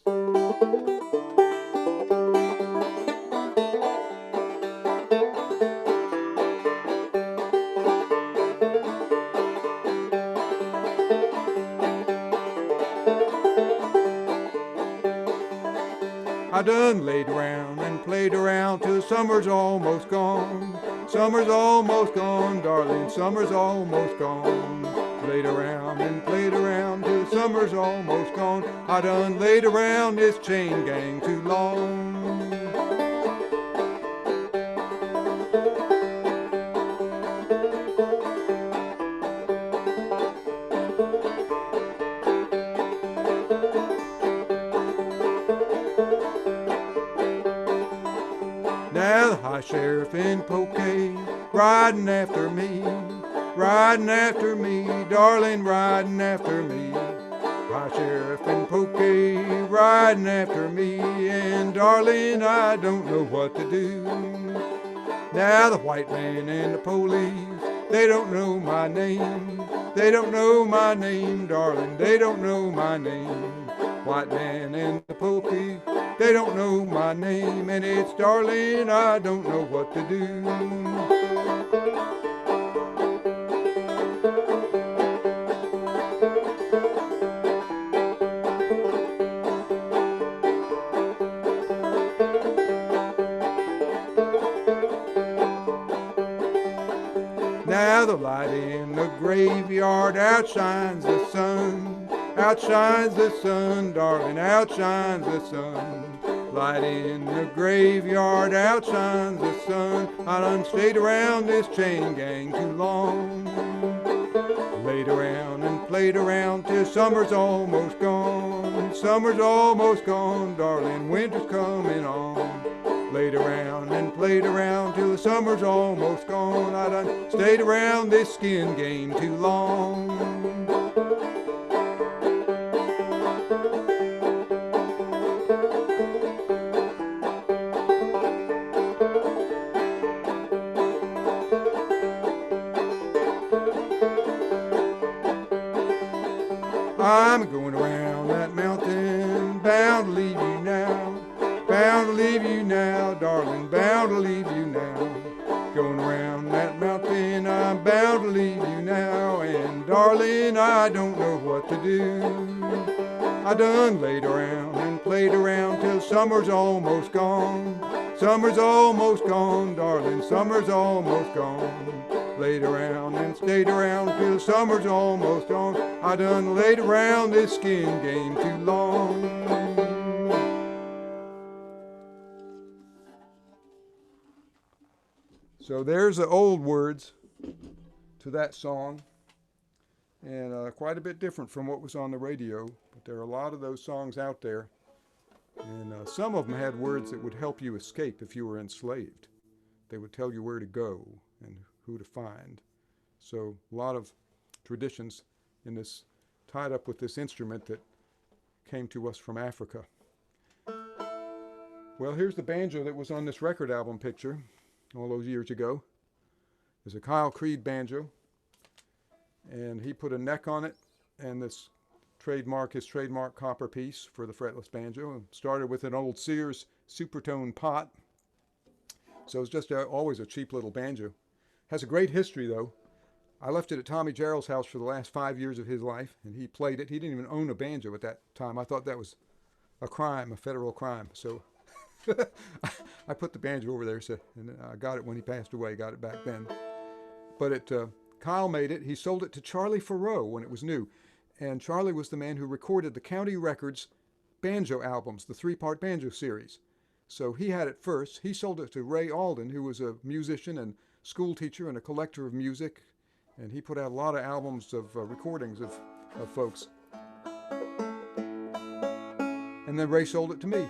I done laid around and played around till summer's almost gone. Summer's almost gone, darling, summer's almost gone. Laid around and played around till summer's almost gone. I done laid around this chain gang too long. Now the high sheriff in Poke riding after me, darling, riding after me. High sheriff in Poke riding after me, and darling, I don't know what to do. Now the white man and the police, they don't know my name. They don't know my name, darling, they don't know my name. White man and the police, they don't know my name, and it's darling, I don't know what to do. Now the light in the graveyard outshines the sun, outshines the sun, darling, outshines the sun. Light in the graveyard outshines the sun. I done stayed around this chain gang too long. Laid around and played around till summer's almost gone. Summer's almost gone, darling, winter's coming on. Laid around and played around till the summer's almost gone. I done stayed around this skin game too long. I'm going around that mountain, bound to leave you now. Bound to leave you now, darling, bound to leave you now. Going around that mountain, I'm bound to leave you now. And darling, I don't know what to do. I done laid around and played around till summer's almost gone. Summer's almost gone, darling, summer's almost gone. Laid around and stayed around till summer's almost gone. I done laid around this skin game too long. So there's the old words to that song, and quite a bit different from what was on the radio, but there are a lot of those songs out there, and some of them had words that would help you escape if you were enslaved. They would tell you where to go and who to find. So a lot of traditions in this tied up with this instrument that came to us from Africa. Well, here's the banjo that was on this record album picture all those years ago. There's a Kyle Creed banjo, and he put a neck on it, and this his trademark copper piece for the fretless banjo. Started with an old Sears Supertone pot, so it's just always a cheap little banjo. Has a great history though. I left it at Tommy Jarrell's house for the last 5 years of his life, and he played it. He didn't even own a banjo at that time. I thought that was a crime, a federal crime. So I put the banjo over there, so, and I got it when he passed away, got it back then. But Kyle made it. He sold it to Charlie Faroe when it was new. And Charlie was the man who recorded the County Records banjo albums, the 3-part banjo series. So he had it first. He sold it to Ray Alden, who was a musician and school teacher and a collector of music. And he put out a lot of albums of recordings of folks. And then Ray sold it to me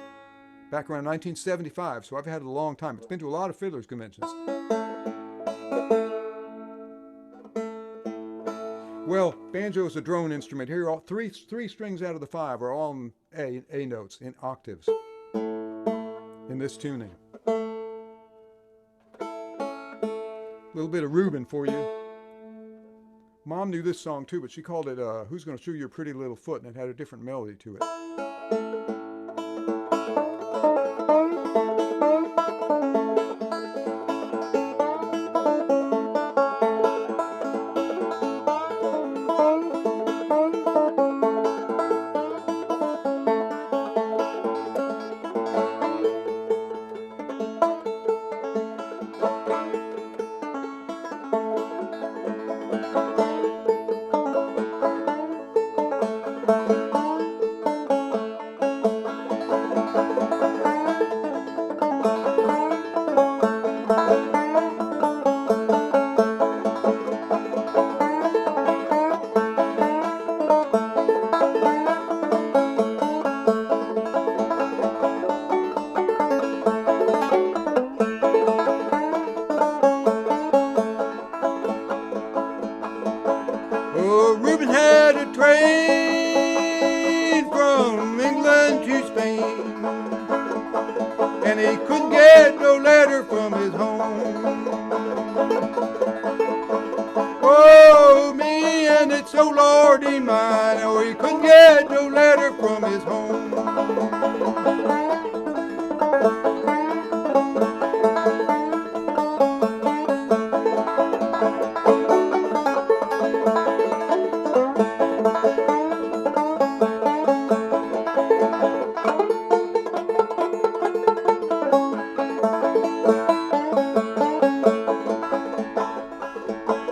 back around 1975. So I've had it a long time. It's been to a lot of fiddlers conventions. Well, banjo is a drone instrument. Here, all three strings out of the 5 are all in A notes, in octaves, in this tuning. A little bit of Reuben for you. Mom knew this song too, but she called it Who's Gonna Shoe Your Pretty Little Foot, and it had a different melody to it.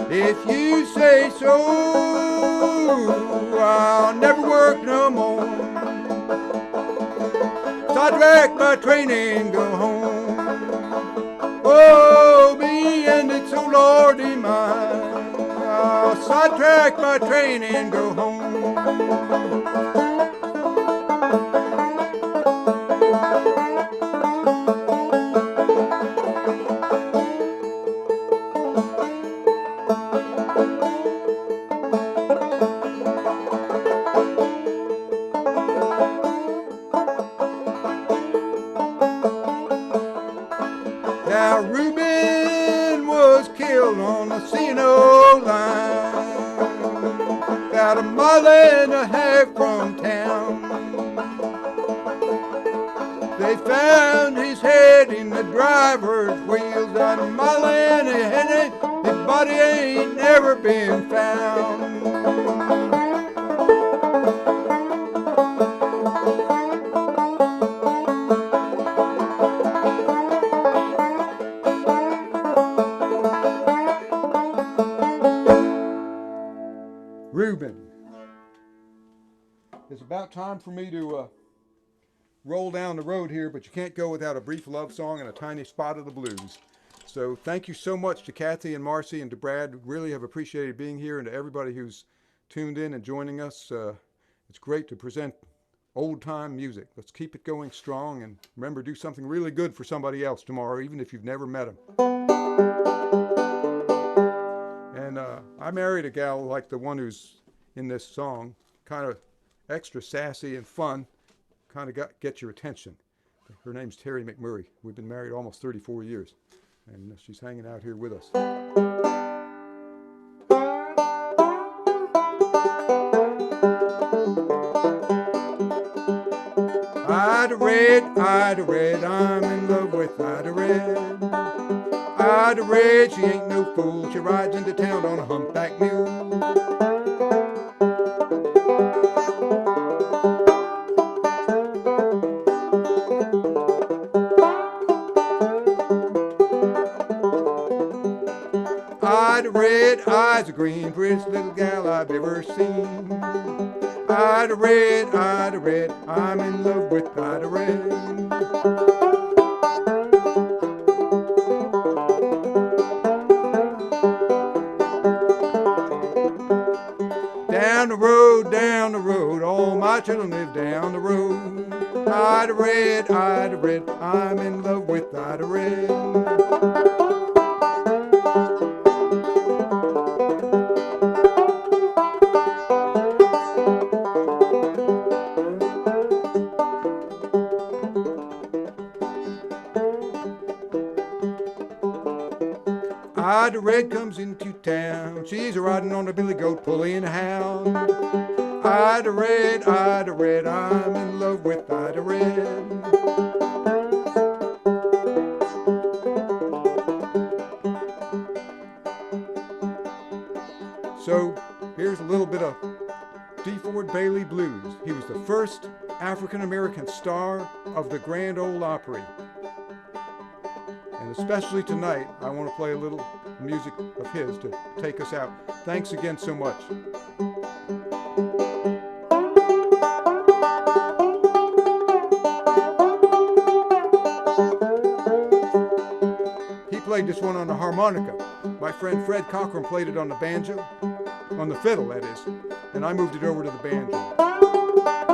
If you say so, I'll never work no more. Sidetracked by train and go home. Oh, me and it's so lordy mine. I'll sidetrack by train and go home. Now Reuben was killed on the C&O line, about a mile and a half from town. They found his head in the driver's wheels, about a mile and a half. His body ain't never been found. Reuben. It's about time for me to roll down the road here, but you can't go without a brief love song and a tiny spot of the blues. So thank you so much to Cathy and Marcy and to Brad. Really have appreciated being here, and to everybody who's tuned in and joining us. It's great to present old-time music. Let's keep it going strong, and remember, do something really good for somebody else tomorrow, even if you've never met them. And I married a gal like the one who's in this song, kind of extra sassy and fun, kind of get your attention. Her name's Terry McMurray. We've been married almost 34 years, and she's hanging out here with us. Ida Red, I'm in love with Ida Red. Ida Red, she ain't no fool. She rides into town on a humpback mule. Ida red, eyes of green, prettiest little gal I've ever seen. Ida red, I'm in love with Ida red. Down the road, all my children live down the road. Ida red, I'm in love with Ida red. Ida red comes into town, she's riding on a billy goat pulling a hound. Ida red, I'm in love with Ida red. So here's a little bit of D. Ford Bailey blues. He was the first African American star of the Grand Ole Opry. And especially tonight, I want to play a little music of his to take us out. Thanks again so much. He played this one on the harmonica. My friend Fred Cochran played it on the banjo, on the fiddle that is, and I moved it over to the banjo.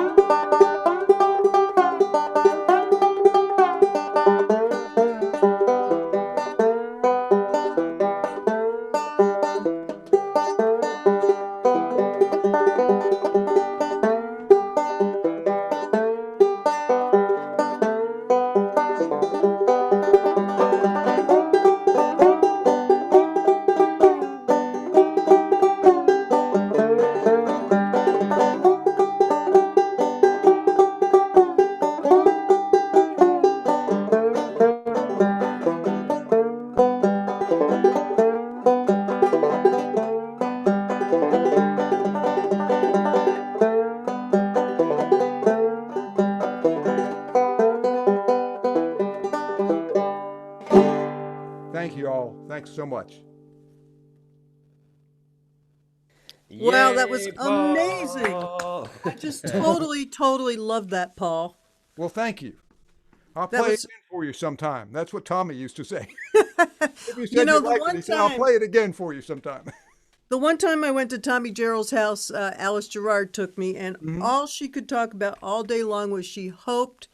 Thank you all. Thanks so much. Wow, that was Yay, amazing. Paul! I just totally loved that, Paul. Well, thank you. I'll That play was, it again for you sometime. That's what Tommy used to say. If you said know, you the liked it, one he said, I'll time, play it again for you sometime. the one time I went to Tommy Gerald's house, Alice Gerard took me, and all she could talk about all day long was she hoped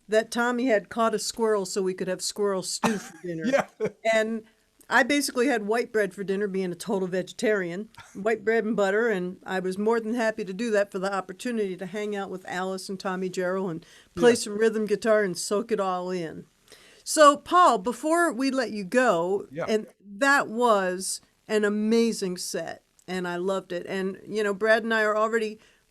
that Tommy had caught a squirrel so we could have squirrel stew for dinner. Yeah. And I basically had white bread for dinner, being a total vegetarian, white bread and butter, and I was more than happy to do that for the opportunity to hang out with Alice and Tommy Gerald and play some rhythm guitar and soak it all in. So, Paul, before we let you go, Yeah. and that was an amazing set, and I loved it. And, you know, Brad and I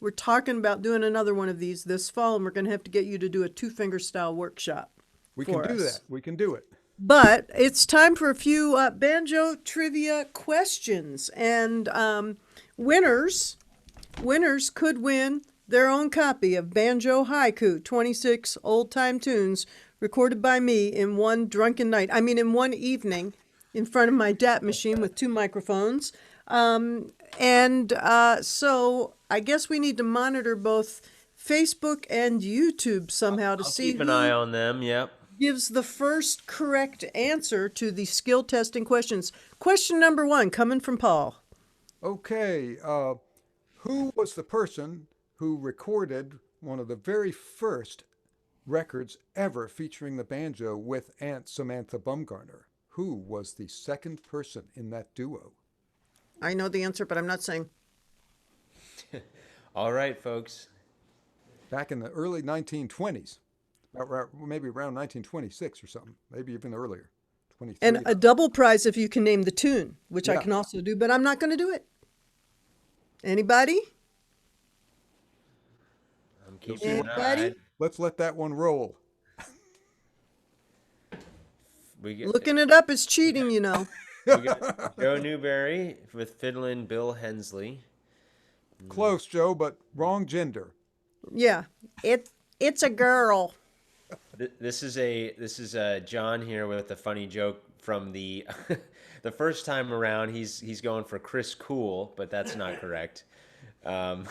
we're talking about doing another one of these this fall, and we're going to have to get you to do a two-finger style workshop. We can do that. We can do it. But it's time for a few banjo trivia questions, and winners could win their own copy of Banjo Haiku, 26 old-time tunes recorded by me in one evening in front of my DAT machine with two microphones. So I guess we need to monitor both Facebook and YouTube somehow to I'll see keep an who eye on them. Yep. gives the first correct answer to the skill testing questions. Question number 1, coming from Paul. Okay. Who was the person who recorded one of the very first records ever featuring the banjo with Aunt Samantha Bumgarner? Who was the second person in that duo? I know the answer, but I'm not saying. All right, folks. Back in the early 1920s. Maybe around 1926 or something, maybe even earlier, 23. And a double prize if you can name the tune, which I Yeah. can also do, but I'm not going to do it. Anybody? I'm keeping an Anybody? eye. Let's let that one roll. We get, Looking it up is cheating, you know. we got Joe Newberry with fiddling Bill Hensley. Close, Joe, but wrong gender. Yeah, it's a girl. This is John here with a funny joke from the The first time around, he's going for Chris Cool, but that's not correct. Um,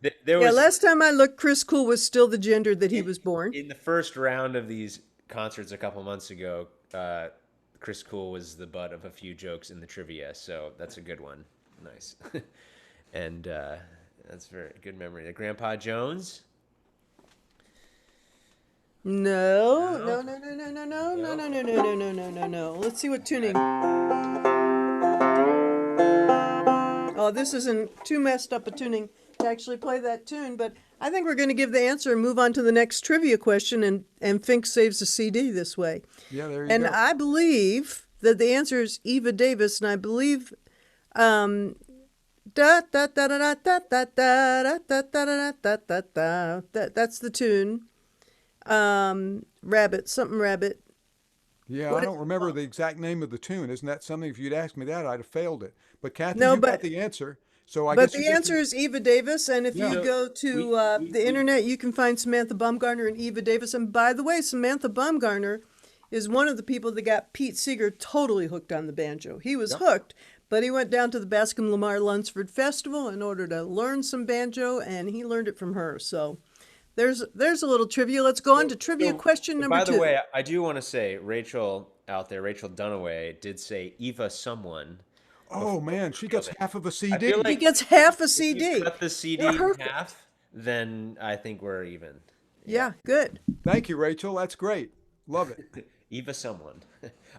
there Yeah, was last time I looked, Chris Cool was still the gender that he was born. in the first round of these concerts a couple months ago. Chris Cool was the butt of a few jokes in the trivia, so that's a good one. Nice, and that's very good memory. The Grandpa Jones. No, No? no, no, no, no, no, no, no, no, no, no, no, no, no, no, no. Let's see what tuning. Oh, this isn't too messed up a tuning to actually play that tune, but I think we're going to give the answer and move on to the next trivia question, and Fink saves a CD this way. Yeah, there you And go. I believe that the answer is Eva Davis, and I believe da da da da da da da da da da da da da da. That's the tune. Rabbit, something rabbit. Yeah, What I is don't it remember called? the exact name of the tune. Isn't that something? If you'd asked me that, I'd have failed it. But Kathy, No, you got but the answer. So I but guess you the get answer to, is Eva Davis, and if yeah. you So go to we the internet, you can find Samantha Baumgartner and Eva Davis. And by the way, Samantha Baumgartner is one of the people that got Pete Seeger totally hooked on the banjo. He was Yep. hooked, but he went down to the Bascom Lamar Lunsford Festival in order to learn some banjo, and he learned it from her. So there's a little trivia. Let's go on to trivia question number By the 2. way, I do want to say Rachel out there, Rachel Dunaway, did say Eva someone. Oh man, she gets half of a I feel CD. He like gets half a if you CD. cut the CD in Perfect. half, then I think we're even. Yeah, good. Thank you, Rachel. That's great. Love it. Eva someone.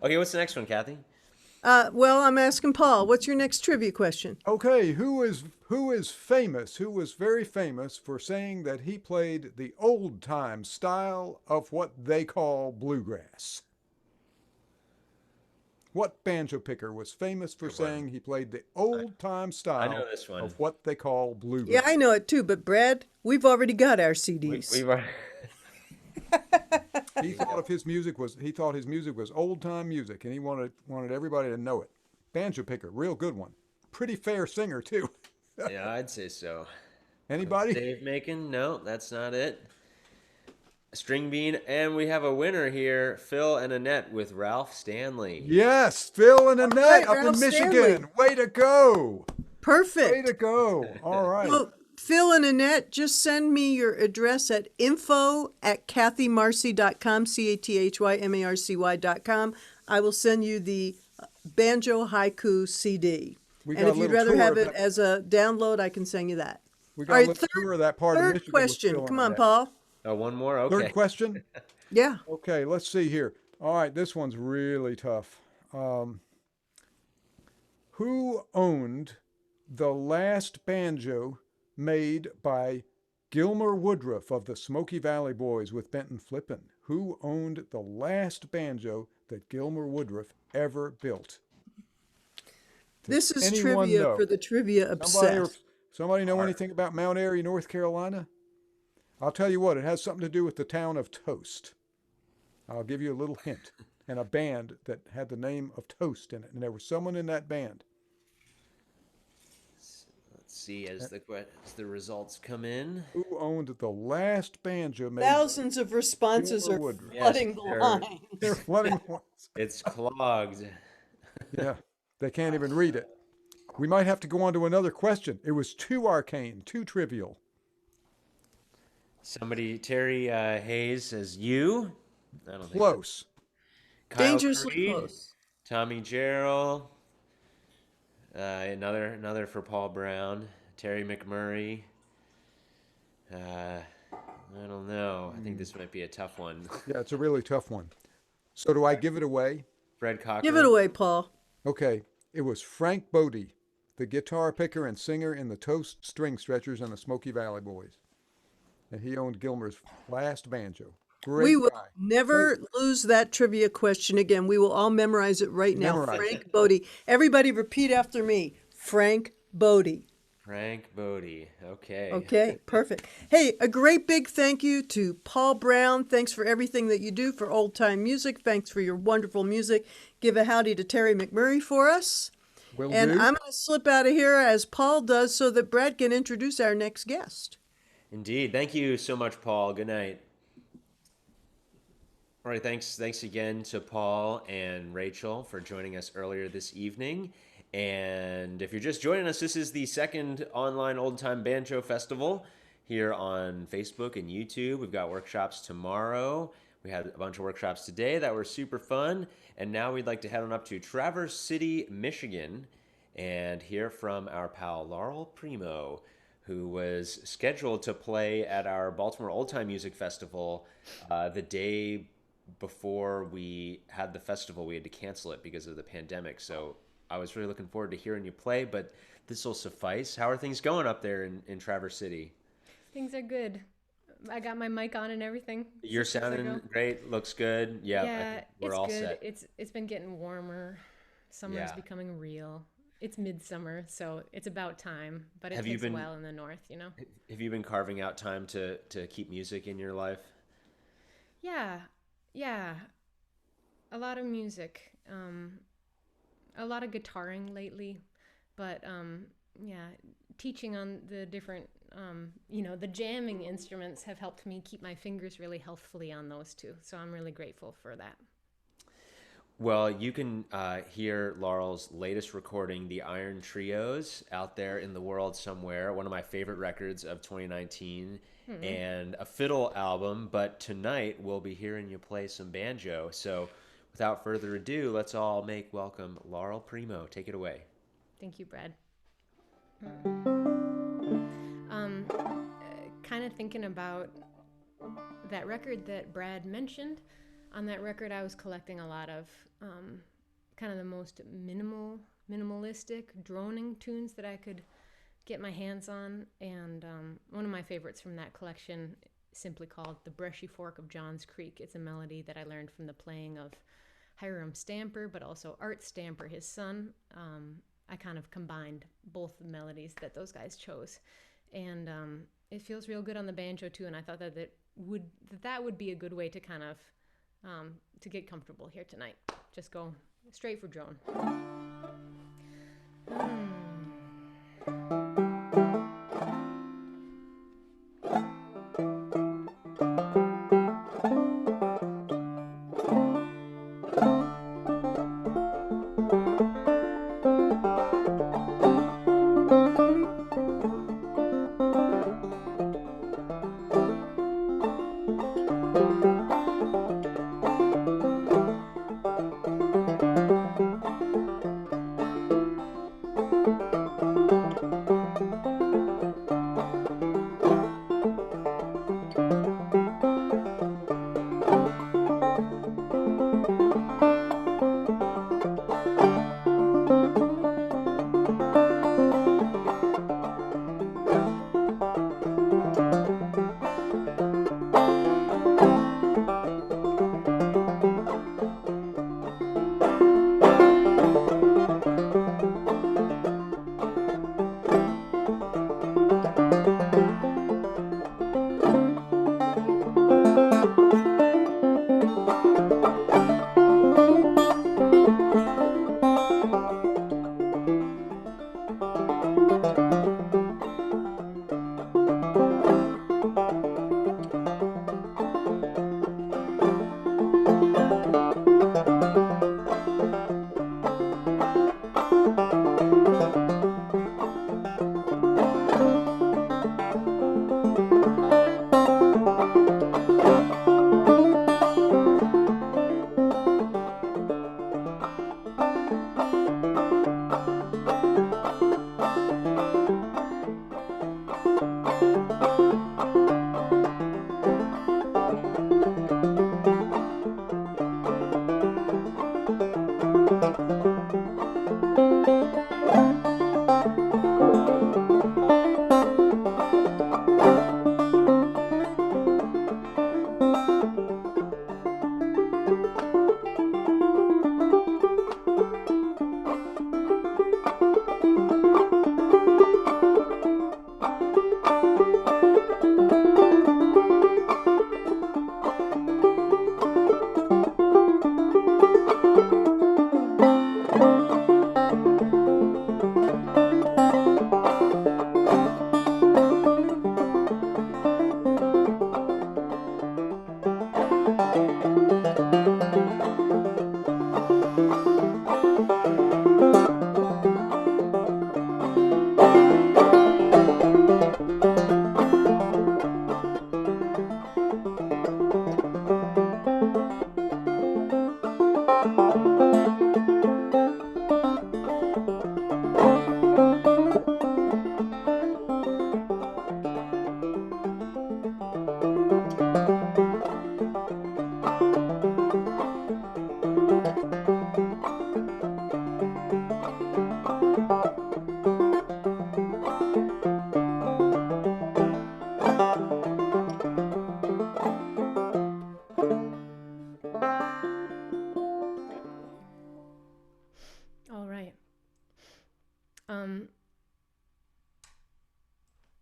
Okay, what's the next one, Kathy? Well, I'm asking Paul, what's your next trivia question? Okay, who is famous? Who was very famous for saying that he played the old time style of what they call bluegrass? What banjo picker was famous for Good one. saying he played the old time I style know this one. of what they call Yeah, bluegrass? I know it too, but Brad, we've already got our We, CDs. we've already. He thought his music was old time music, and he wanted everybody to know it. Banjo picker, real good one. Pretty fair singer too. Yeah, I'd say so. Anybody? Dave Macon? No, that's not it. String Bean, and we have a winner here, Phil and Annette with Ralph Stanley. Yes, Phil and Annette right, up Ralph in Michigan. Stanley. Way to go! Way Perfect. to go! All right. Well, Phil and Annette, just send me your address at info@cathymarcy.com, CATHYMARCY.com. I will send you the Banjo Haiku CD. We And got if a you'd little rather tour have of it that. as a download, I can send you that. We All got a right, little tour of that part of third Michigan. with question. Phil and Come on, Annette. Paul. Oh, one more? Okay. Third question. Yeah. Okay, let's see here. All right, this one's really tough. Who owned the last banjo made by Gilmer Woodruff of the Smoky Valley Boys with Benton Flippin? Who owned the last banjo that Gilmer Woodruff ever built? This is Anyone trivia know? for the trivia Somebody obsessed. somebody know anything about Mount Airy, North Carolina? I'll tell you what, it has something to do with the town of Toast. I'll give you a little hint. And a band that had the name of Toast in it. And there was someone in that band. Let's see as the results come in. Who owned the last banjo made? Thousands of responses Gilmer are Woodruff. flooding the Yes, line. They're flooding ones. It's clogged. Yeah, they can't even read it. We might have to go on to another question. It was too arcane, too trivial. Somebody, Terry Hayes says you. I don't think. Close. Kyle Dangerously Creed, close. Tommy Gerald. Another for Paul Brown. Terry McMurray. I don't know. I think this might be a tough one. Yeah, it's a really tough one. So do I give it away? Fred Cochran. Give it away, Paul. Okay, it was Frank Bodie, the guitar picker and singer in the Toast String Stretchers and the Smoky Valley Boys. And he owned Gilmer's last banjo. Great We will guy. never lose that trivia question again. We will all memorize it right now. Memorize Frank Bodie. Everybody repeat after me. Frank Bodie. Frank Bodie. Okay. Okay, perfect. Hey, a great big thank you to Paul Brown. Thanks for everything that you do for old time music. Thanks for your wonderful music. Give a howdy to Terry McMurray for us. Will And do. I'm going to slip out of here as Paul does so that Brad can introduce our next guest. Indeed. Thank you so much, Paul. Good night. All right, thanks again to Paul and Rachel for joining us earlier this evening. And if you're just joining us, this is the second online Old Time Banjo Festival here on Facebook and YouTube. We've got workshops tomorrow. We had a bunch of workshops today that were super fun. And now we'd like to head on up to Traverse City, Michigan, and hear from our pal Laurel Primo, who was scheduled to play at our Baltimore Old Time Music Festival the day before we had the festival. We had to cancel it because of the pandemic. So I was really looking forward to hearing you play, but this will suffice. How are things going up there in Traverse City? Things are good. I got my mic on and everything. You're 6 weeks ago. sounding great. Looks good. Yeah, I Yeah, think we're it's all good. set. It's been getting warmer. Summer's Yeah. becoming real. It's midsummer, so it's about time. But it Have you takes a been- while in the north, you know. Have you been carving out time to keep music in your life? Yeah. A lot of music. A lot of guitaring lately, but yeah, teaching on the different, the jamming instruments have helped me keep my fingers really healthfully on those too. So I'm really grateful for that. Well, you can hear Laurel's latest recording, The Iron Trios, out there in the world somewhere. One of my favorite records of 2019, and a fiddle album. But tonight we'll be hearing you play some banjo. So without further ado, let's all make welcome Laurel Primo. Take it away. Thank you, Brad. Kind of thinking about that record that Brad mentioned. On that record, I was collecting a lot of kind of the most minimalistic droning tunes that I could get my hands on. And one of my favorites from that collection, simply called The Brushy Fork of John's Creek. It's a melody that I learned from the playing of Hiram Stamper, but also Art Stamper, his son. I kind of combined both the melodies that those guys chose. And it feels real good on the banjo too, and I thought that that would be a good way to kind of to get comfortable here tonight. Just go straight for drone.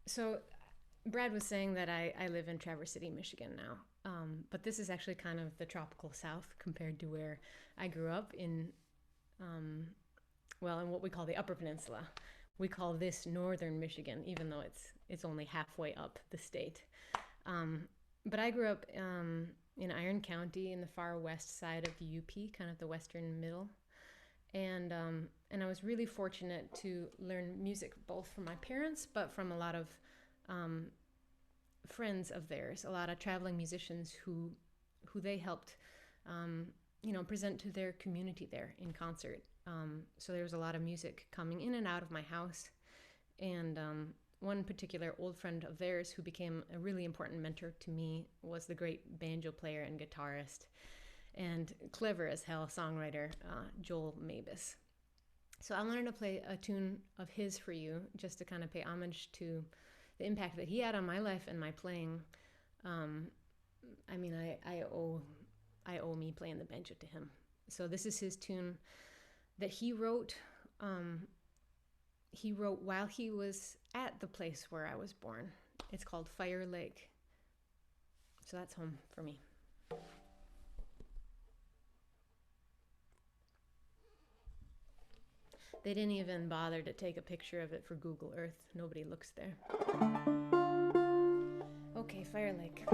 So Brad was saying that I live in Traverse City, Michigan now, but this is actually kind of the tropical South compared to where I grew up in, in what we call the Upper Peninsula. We call this northern Michigan, even though it's only halfway up the state. But I grew up in Iron County in the far west side of the UP, kind of the western middle. And I was really fortunate to learn music both from my parents, but from a lot of friends of theirs, a lot of traveling musicians who they helped, present to their community there in concert. So there was a lot of music coming in and out of my house. And one particular old friend of theirs who became a really important mentor to me was the great banjo player and guitarist and clever as hell songwriter, Joel Mabus. So I wanted to play a tune of his for you, just to kind of pay homage to the impact that he had on my life and my playing. I owe me playing the banjo to him. So this is his tune that he wrote. He wrote while he was at the place where I was born. It's called Fire Lake. So that's home for me. They didn't even bother to take a picture of it for Google Earth. Nobody looks there. Okay, Fire Lake.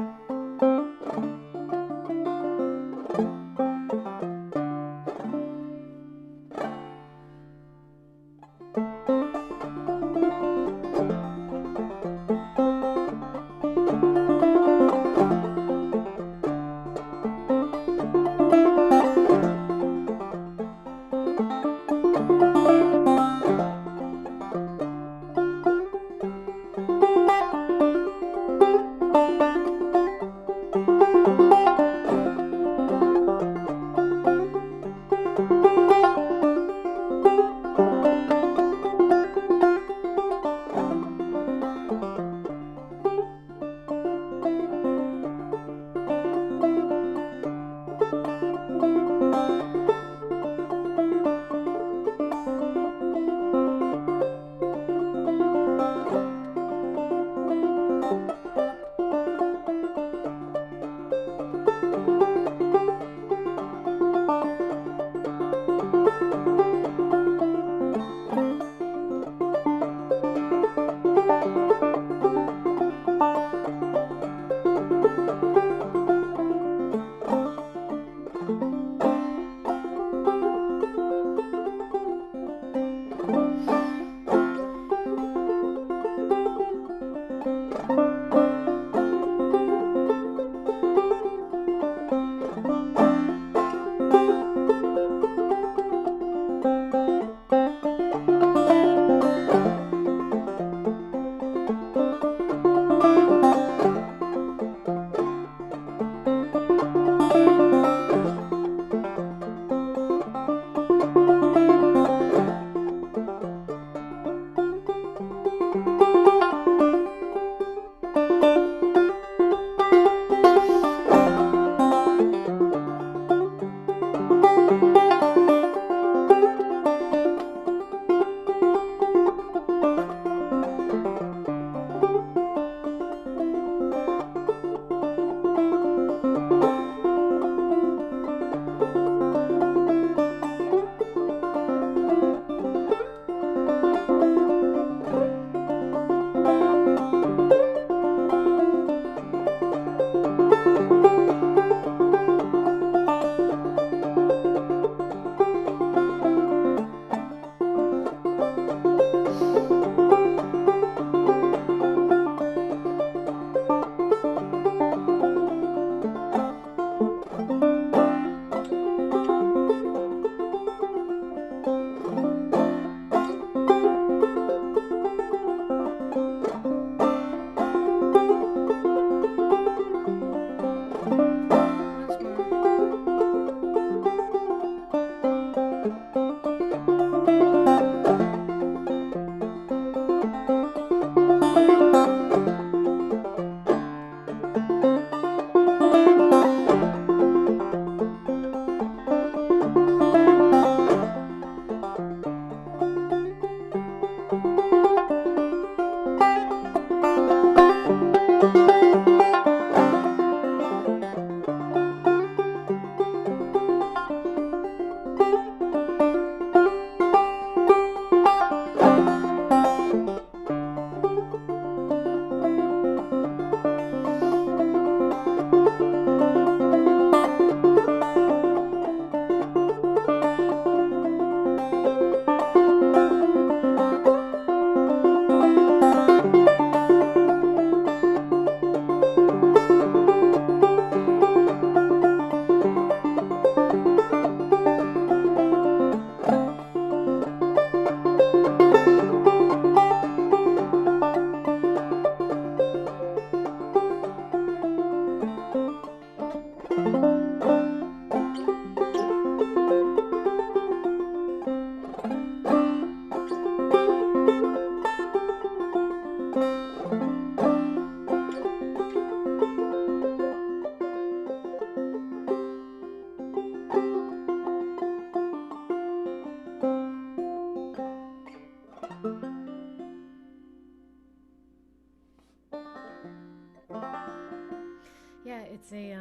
It's a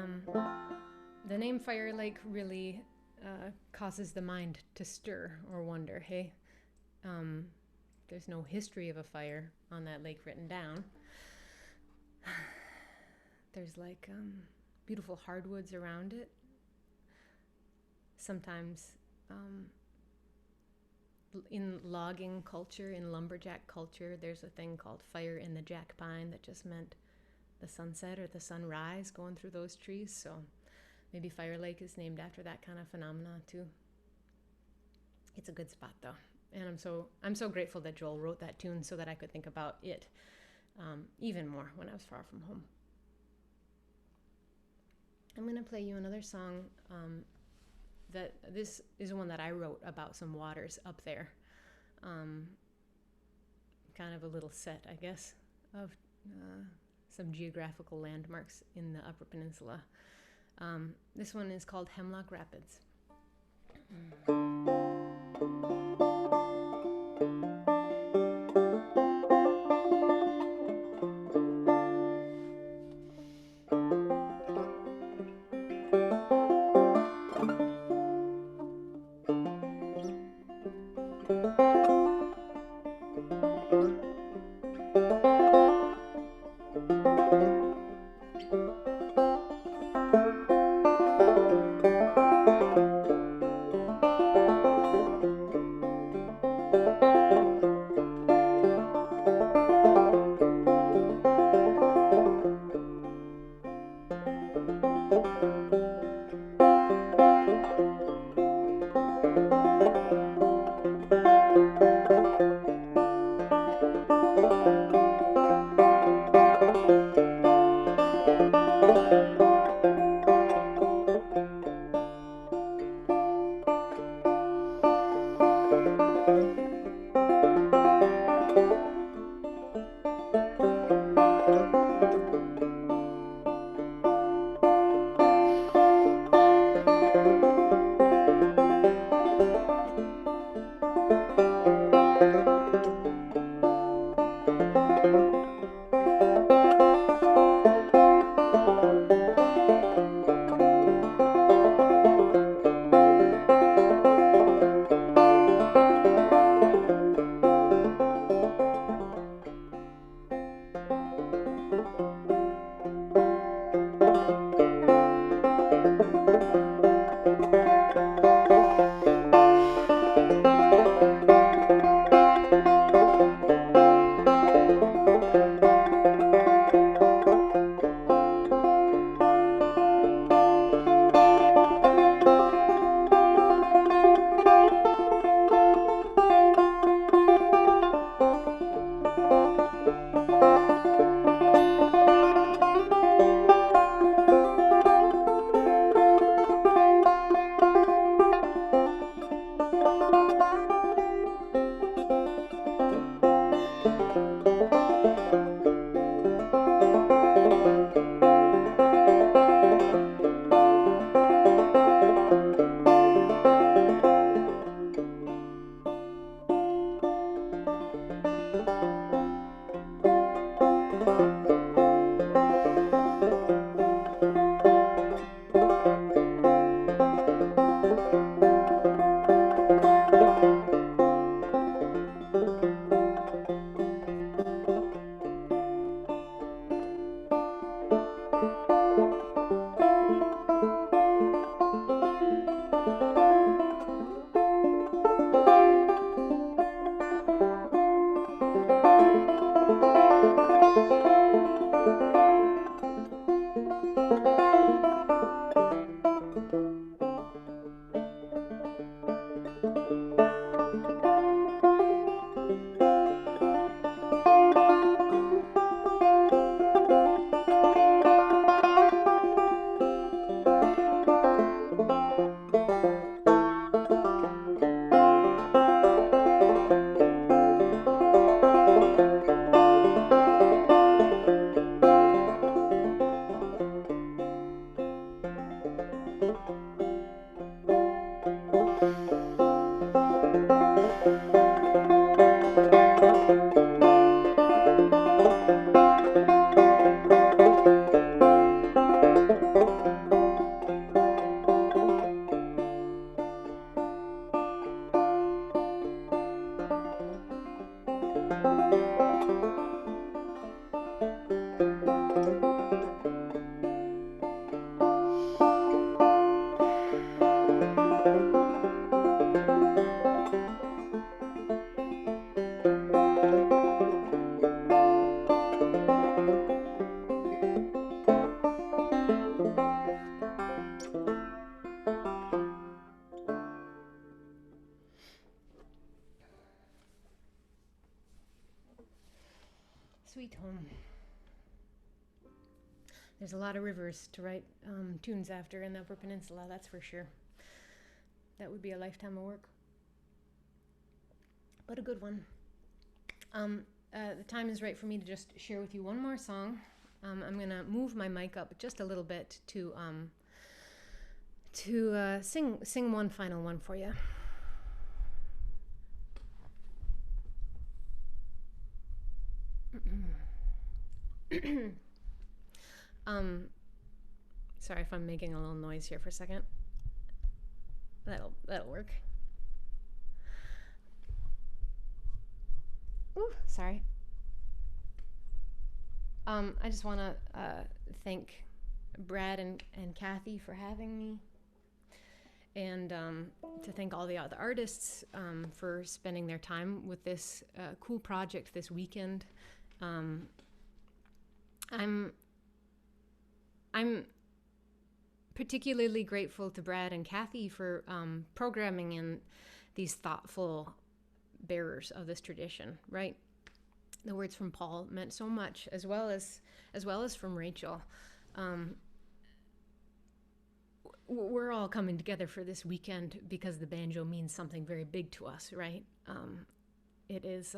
the name Fire Lake really causes the mind to stir or wonder. Hey, there's no history of a fire on that lake written down. There's like beautiful hardwoods around it. Sometimes in logging culture, in lumberjack culture, there's a thing called fire in the jack pine that just meant the sunset or the sunrise going through those trees. So maybe Fire Lake is named after that kind of phenomena too. It's a good spot though, and I'm so grateful that Joel wrote that tune so that I could think about it even more when I was far from home. I'm gonna play you another song. That this is one that I wrote about some waters up there. Kind of a little set, I guess, of some geographical landmarks in the Upper Peninsula. This one is called Hemlock Rapids. Sweet home. There's a lot of rivers to write tunes after in the Upper Peninsula, that's for sure. That would be a lifetime of work. But a good one. The time is right for me to just share with you one more song. I'm going to move my mic up just a little bit to sing one final one for you. Sorry if I'm making a little noise here for a second. That'll work. Ooh, sorry. I just want to thank Brad and Cathy for having me, and to thank all the other artists for spending their time with this cool project this weekend. I'm particularly grateful to Brad and Cathy for programming in these thoughtful bearers of this tradition, right? The words from Paul meant so much, as well as from Rachel. We're all coming together for this weekend because the banjo means something very big to us, right? It is,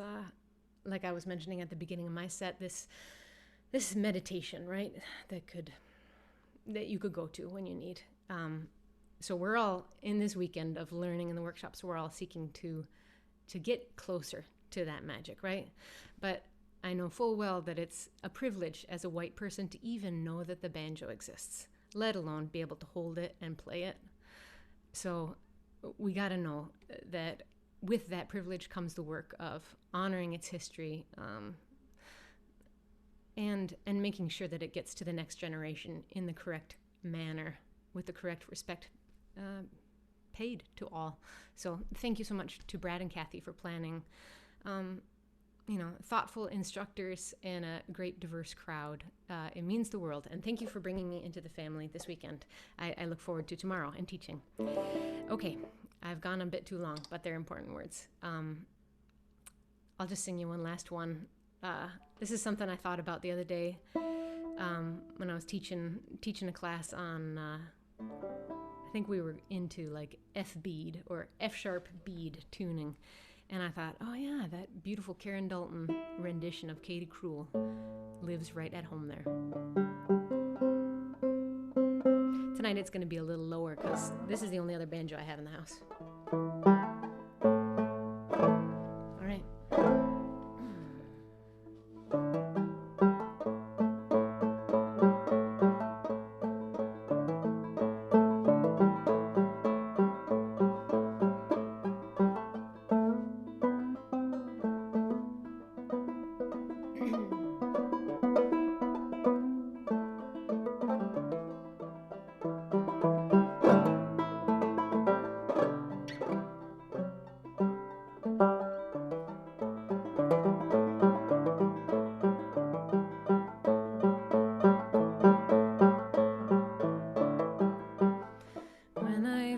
like I was mentioning at the beginning of my set, this meditation, right? That you could go to when you need. So we're all in this weekend of learning in the workshops. We're all seeking to get closer to that magic, right? But I know full well that it's a privilege as a white person to even know that the banjo exists, let alone be able to hold it and play it. So we got to know that with that privilege comes the work of honoring its history, and making sure that it gets to the next generation in the correct manner, with the correct respect paid to all. So thank you so much to Brad and Cathy for planning, thoughtful instructors and a great diverse crowd. It means the world. And thank you for bringing me into the family this weekend. I look forward to tomorrow and teaching. Okay, I've gone a bit too long, but they're important words. I'll just sing you one last one. This is something I thought about the other day when I was teaching a class on, I think we were into like F bead or F sharp bead tuning. And I thought, oh yeah, that beautiful Karen Dalton rendition of Katie Cruel lives right at home there. Tonight it's going to be a little lower because this is the only other banjo I have in the house. All right.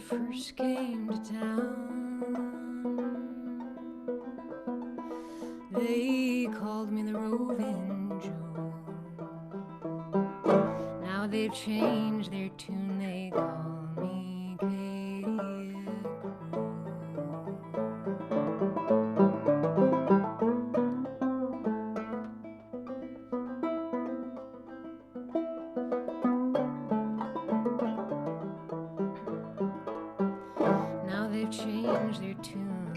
First came to town, they called me the Roving Joe. Now they've changed their tune, they call me Katie change their tune.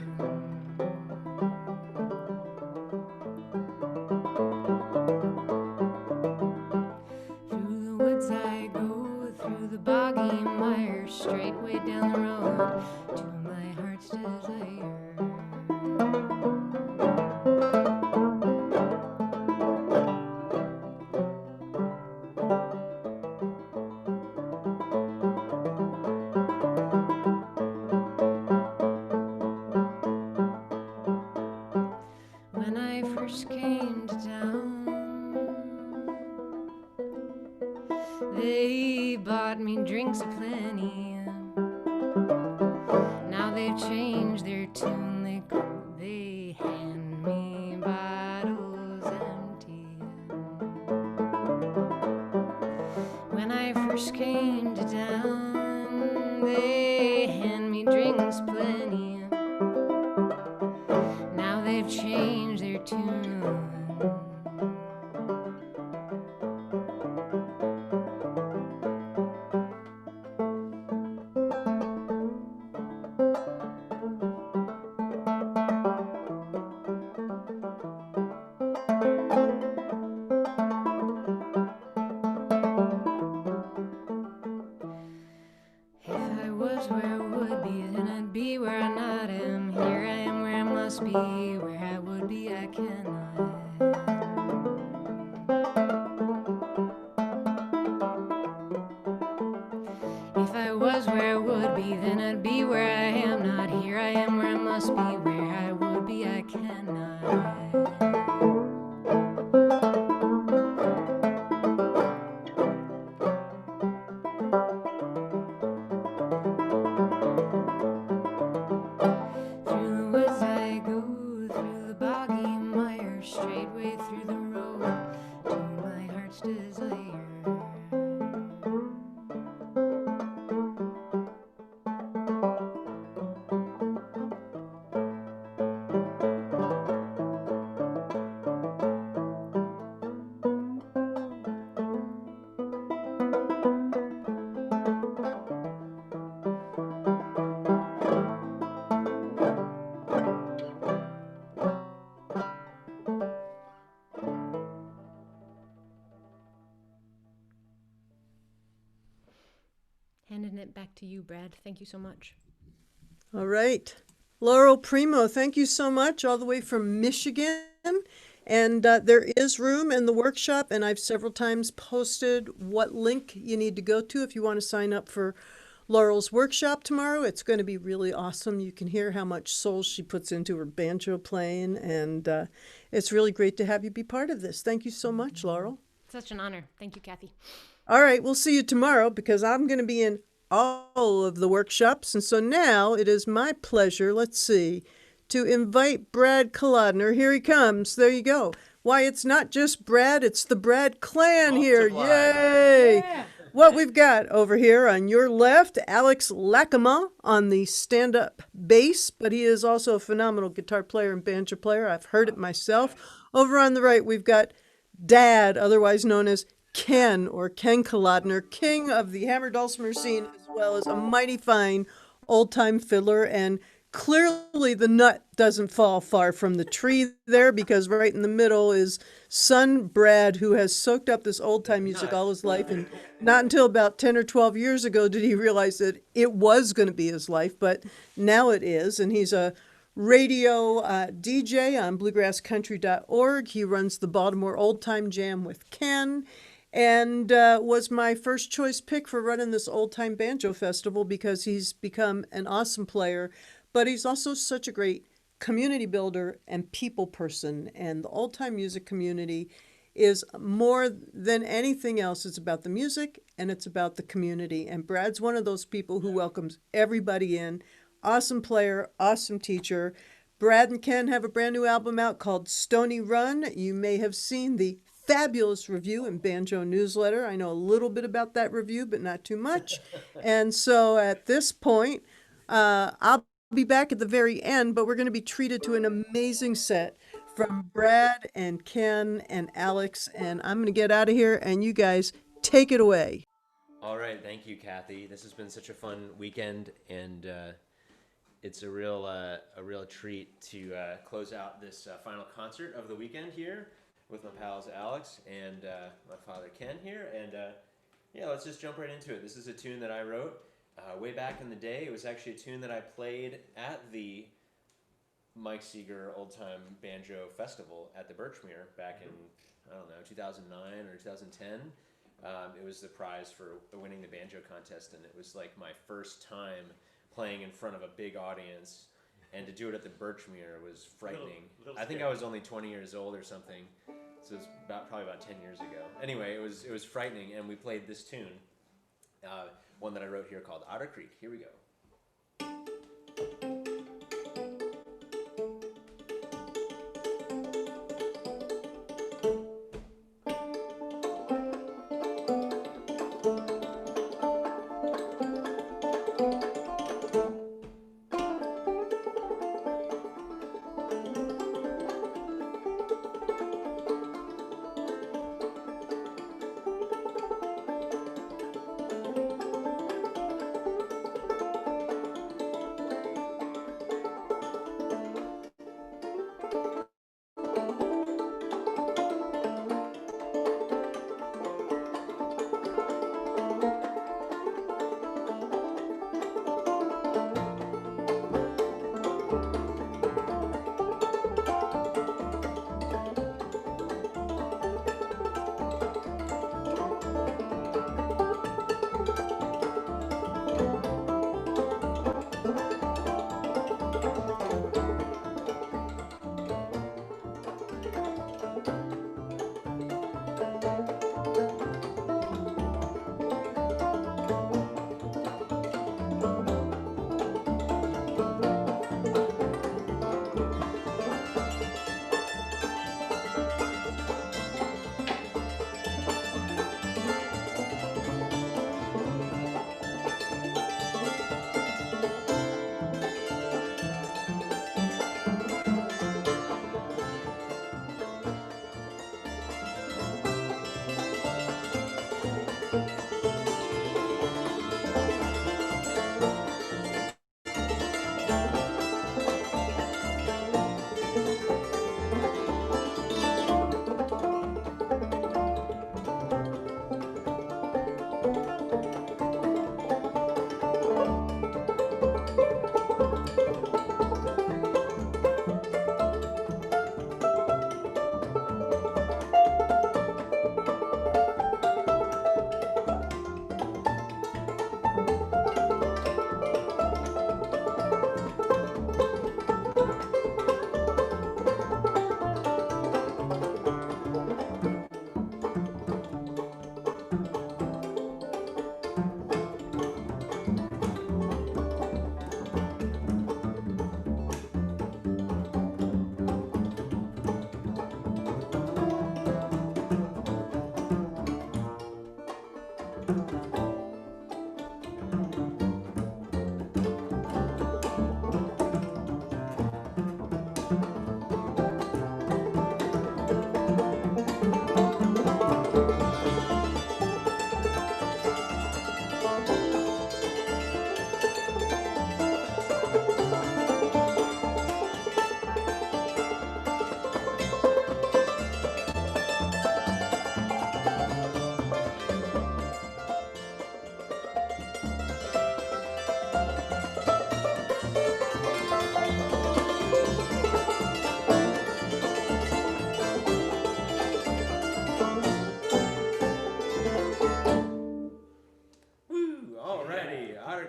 Through the woods I go, through the boggy mire, straight way down the road to my heart's desire. When I first came to town, they bought me drinks aplenty. Now they've changed their tune, they hand me bottles empty. first came to town, they hand me drinks plenty. Now they've changed their tune. If I was where I would be, then I'd be where I not am. Here I am where I must be, where I would be I cannot. If I was where I would be, then I'd be where I am not. Here I am where I must be, where I would be I cannot. Through the woods I go, through the boggy mire, straightway through the road to my heart's desire. Handing it back to you, Brad. Thank you so much. All right. Laurel Primo, thank you so much, all the way from Michigan. And there is room in the workshop, and I've several times posted what link you need to go to if you want to sign up for Laurel's workshop tomorrow. It's going to be really awesome. You can hear how much soul she puts into her banjo playing, and it's really great to have you be part of this. Thank you so much, Laurel. Such an honor. Thank you, Cathy. All right, we'll see you tomorrow because I'm going to be in all of the workshops. And so now it is my pleasure, let's see, to invite Brad Kolodner. Here he comes. There you go. Why, it's not just Brad, it's the Brad clan here. Yay! Yeah. What we've got over here on your left, Alex Lackaman on the stand-up bass, but he is also a phenomenal guitar player and banjo player. I've heard it myself. Over on the right, we've got Dad, otherwise known as Ken, or Ken Kolodner, king of the hammer dulcimer scene, as well as a mighty fine old-time fiddler. And clearly the nut doesn't fall far from the tree there, because right in the middle is son Brad, who has soaked up this old-time music all his life. And not until about 10 or 12 years ago did he realize that it was going to be his life, but now it is. And he's a radio DJ on bluegrasscountry.org. He runs the Baltimore Old Time Jam with Ken, and was my first choice pick for running this Old Time Banjo Festival because he's become an awesome player, but he's also such a great community builder and people person. And the old time music community is more than anything else. It's about the music and it's about the community. And Brad's one of those people who welcomes everybody in. Awesome player, awesome teacher. Brad and Ken have a brand new album out called Stony Run. You may have seen the fabulous review in Banjo Newsletter. I know a little bit about that review, but not too much. And so at this point, I'll be back at the very end, but we're going to be treated to an amazing set from Brad and Ken and Alex. And I'm going to get out of here, and you guys take it away. All right. Thank you, Cathy. This has been such a fun weekend, and it's a real treat to close out this final concert of the weekend here with my pals Alex and my father Ken here. And yeah, let's just jump right into it. This is a tune that I wrote way back in the day. It was actually a tune that I played at the Mike Seeger Old Time Banjo Festival at the Birchmere back in, I don't know, 2009 or 2010. It was the prize for winning the banjo contest, and it was like my first time playing in front of a big audience, and to do it at the Birchmere was frightening. I think I was only 20 years old or something, so it's probably about 10 years ago. Anyway, it was frightening, and we played this tune, one that I wrote here called Otter Creek. Here we go.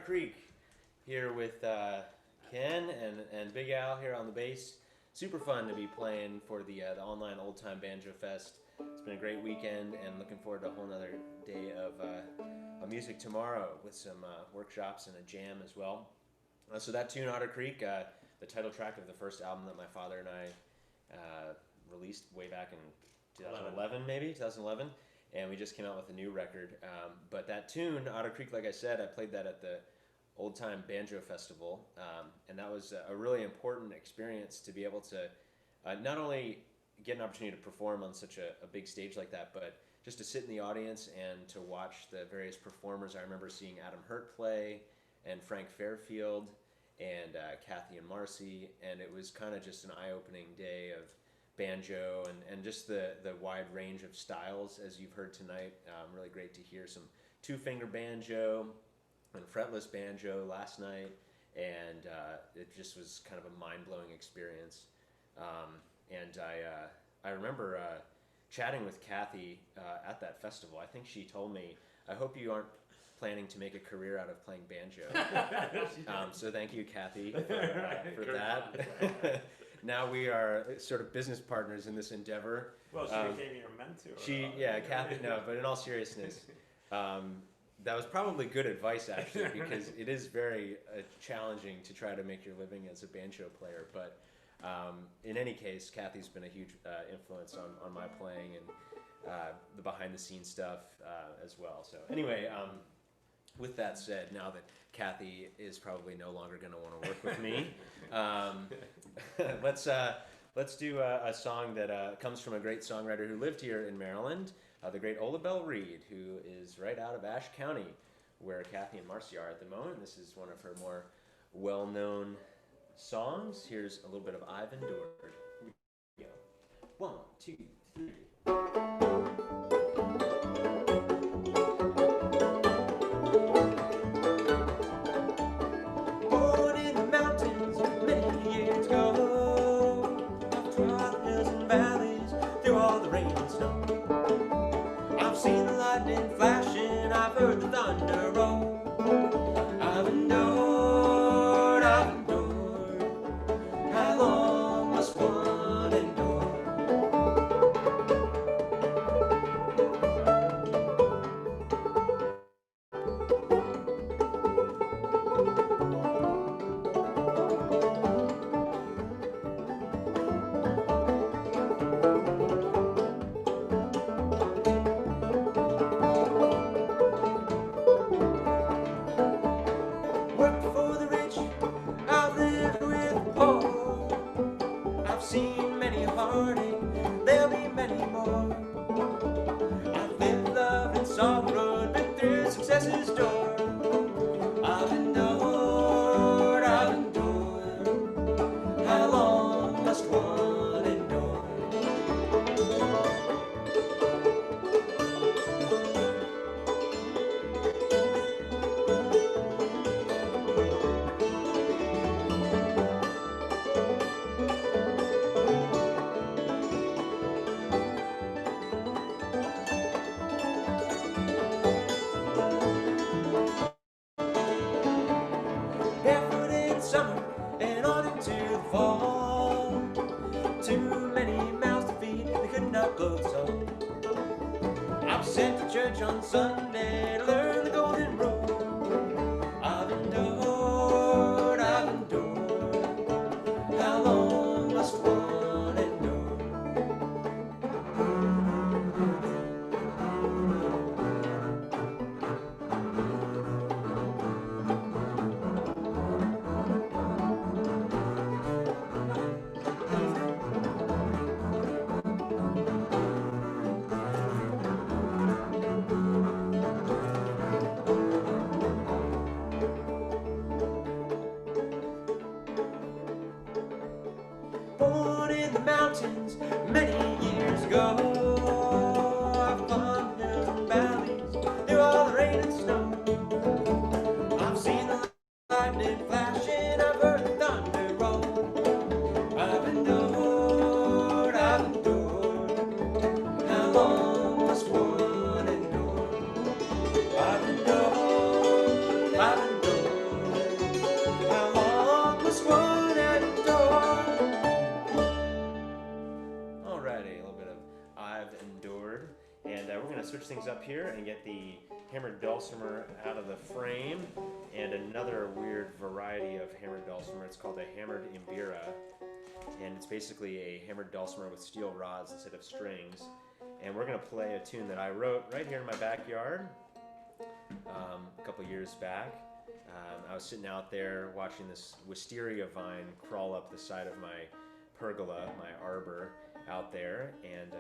Creek here with Ken and Big Al here on the bass. Super fun to be playing for the online Old Time Banjo Fest. It's been a great weekend and looking forward to a whole nother day of music tomorrow with some workshops and a jam as well. So that tune, Otter Creek, the title track of the first album that my father and I released way back in 2011, and we just came out with a new record. But that tune, Otter Creek, like I said, I played that at the Old Time Banjo Festival, and that was a really important experience to be able to not only get an opportunity to perform on such a big stage like that, but just to sit in the audience and to watch the various performers. I remember seeing Adam Hurt play, and Frank Fairfield, and Cathy and Marcy, and it was kind of just an eye-opening day of banjo and just the wide range of styles, as you've heard tonight. Really great to hear some two-finger banjo and fretless banjo last night, and it just was kind of a mind-blowing experience. And I remember chatting with Cathy at that festival. I think she told me, "I hope you aren't planning to make a career out of playing banjo." So thank you, Cathy, for that. Now we are sort of business partners in this endeavor. Well, she became your mentor. Cathy, no, but in all seriousness, that was probably good advice, actually, because it is very challenging to try to make your living as a banjo player. But in any case, Cathy's been a huge influence on my playing and the behind-the-scenes stuff as well. So anyway, with that said, now that Cathy is probably no longer going to want to work with me, let's do a song that comes from a great songwriter who lived here in Maryland, the great Olabelle Reed, who is right out of Ashe County, where Cathy and Marcy are at the moment. This is one of her more well-known songs. Here's a little bit of I've Endured. Here we go. 1, 2, 3. Born in the mountains many years ago, I've trod hills and valleys through all the rain and snow. I've seen the lightning flashing, I've heard the thunder roll. I've endured, how long must one endure? Worked for the rich, I've lived with the poor. I've seen many a heartache, there'll be many more. I've lived, loved, and sorrowed, been through success's door. I've endured, how long must one endure? Barefoot in summer and on into the fall. Too many mouths to feed, they could not clothe us all. I was sent to church on Sunday to learn the golden rule. I've endured, how long must one endure? Alrighty, a little bit of I've Endured. And we're going to switch things up here and get the hammered dulcimer out of the frame. And another weird variety of hammered dulcimer. It's called a hammered imbira. And it's basically a hammered dulcimer with steel rods instead of strings. And we're going to play a tune that I wrote right here in my backyard a couple years back. I was sitting out there watching this wisteria vine crawl up the side of my pergola, my arbor out there, and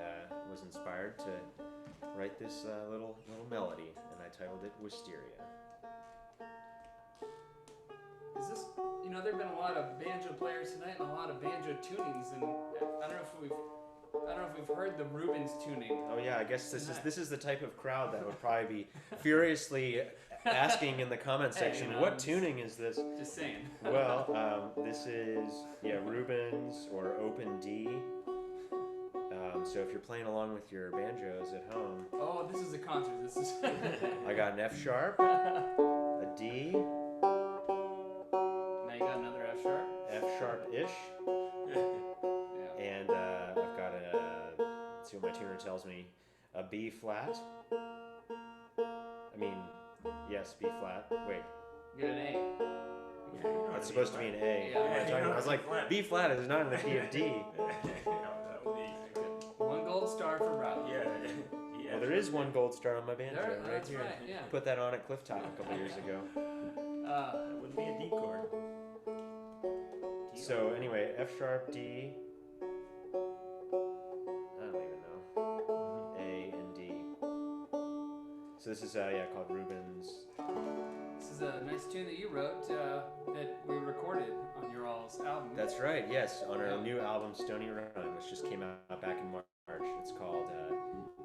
was inspired to write this little melody, and I titled it Wisteria. Is this, there have been a lot of banjo players tonight and a lot of banjo tunings, and I don't know if we've heard the Rubens tuning. Oh yeah, I guess this is the type of crowd that would probably be furiously asking in the comment section, what tuning is this? Just saying. Well, this is Rubens or Open D. So if you're playing along with your banjos at home. Oh, this is a concert. This is. I got an F sharp, a D. Now you got another F sharp. F sharp-ish. Yeah. And I've got let's see what my tuner tells me, a B flat. I mean, yes, B flat. Wait. You got an A. It's supposed to be an A. Yeah. I was like, B flat is not in the key of D. One gold star for Bradley. Well, there is one gold star on my banjo right that's here. right, yeah. Put that on at Clifftop a couple years ago. That would be a D chord. So anyway, F sharp, D. I don't even know. A and D. So this is called Rubens. This is a nice tune that you wrote that we recorded on your all's album. That's right, yes, on our new album Stony Run, which just came out back in March. It's called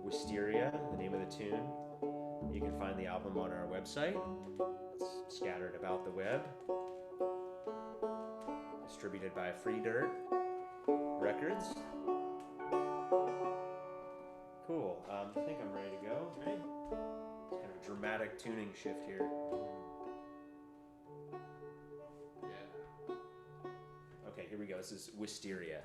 Wisteria, the name of the tune. You can find the album on our website. It's scattered about the web. Distributed by Free Dirt Records. Cool. I think I'm ready to go. Ready? It's kind of a dramatic tuning shift here. Yeah. Okay, here we go. This is Wisteria.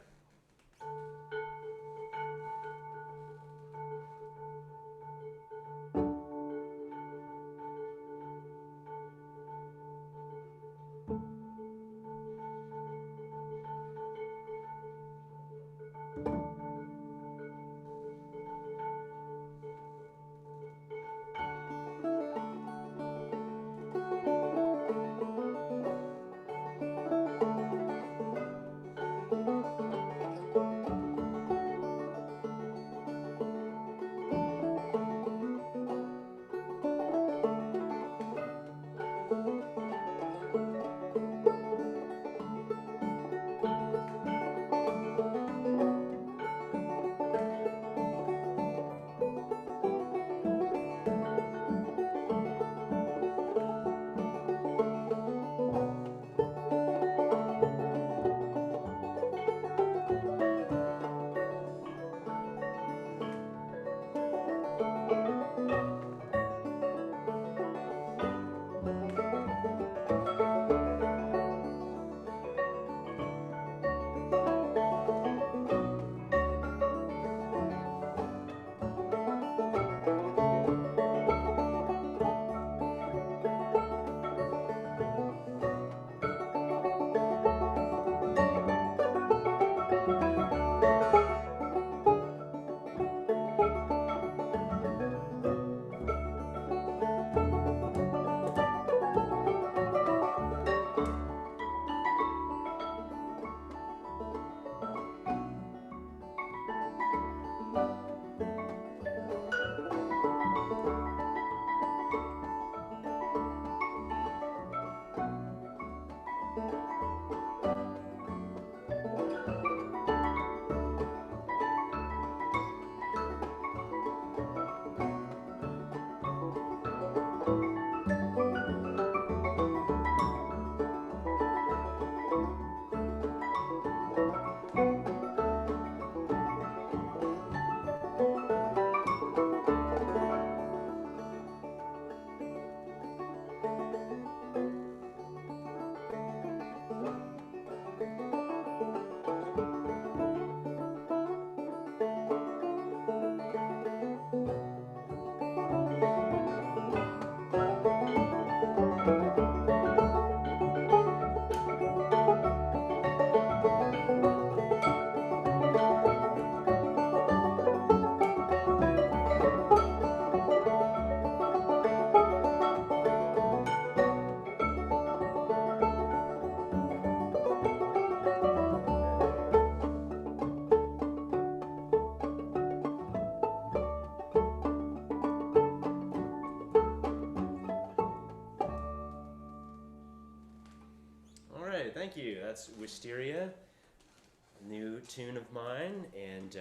that's Wisteria, a new tune of mine, and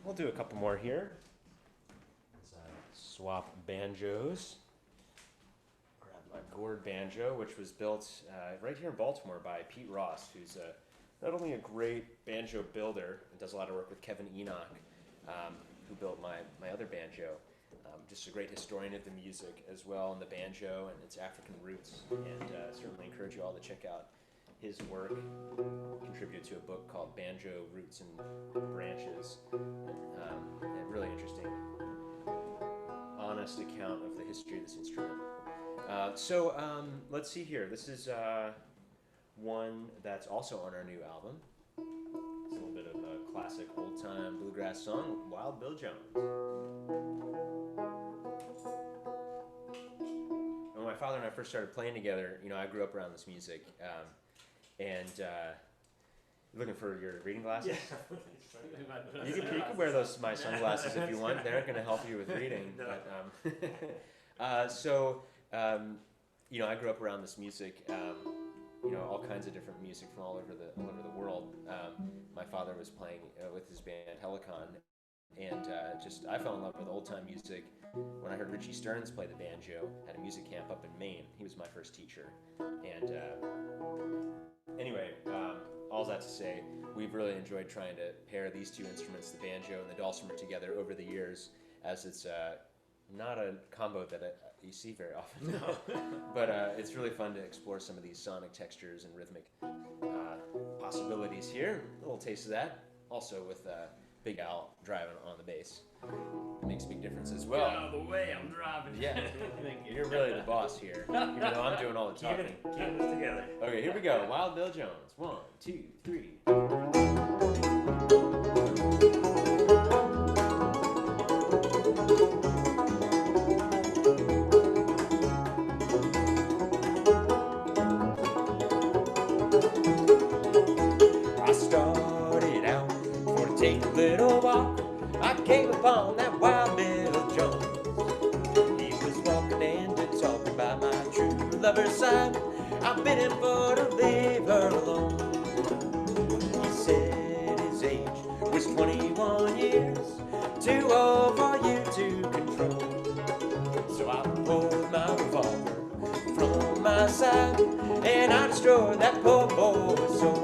we'll do a couple more here. Let's swap banjos. Grab my gourd banjo, which was built right here in Baltimore by Pete Ross, who's not only a great banjo builder and does a lot of work with Kevin Enoch, who built my other banjo. Just a great historian of the music as well, and the banjo and its African roots, and certainly encourage you all to check out his work. Contributed to a book called Banjo Roots and Branches, a really interesting, honest account of the history of this instrument. So let's see here. This is one that's also on our new album. It's a little bit of a classic old-time bluegrass song, Wild Bill Jones. When my father and I first started playing together, I grew up around this music, and looking for your reading glasses? Yeah. You can wear my sunglasses if you want. They're going to help you with reading. No. But, I grew up around this music. All kinds of different music from all over the world. My father was playing with his band Helicon, and I fell in love with old time music when I heard Richie Stearns play the banjo at a music camp up in Maine. He was my first teacher, and anyway, all that to say, we've really enjoyed trying to pair these two instruments, the banjo and the dulcimer, together over the years, as it's not a combo that you see very often. No. But it's really fun to explore some of these sonic textures and rhythmic possibilities here. A little taste of that. Also with Big Al driving on the bass. It makes a big difference as well. Get out of the way, I'm driving. Yeah. Thank you. You're really the boss here, even though I'm doing all the talking. Keep this together. Okay, here we go. Wild Bill Jones. 1, 2, 3. I started out for to take a little walk. I came upon that Wild Bill Jones. He was walking and talking by my true lover's side. I bid him for to leave her alone. He said his age was 21 years, too old for you to control. So I pulled my revolver from my side and I destroyed that poor boy's soul.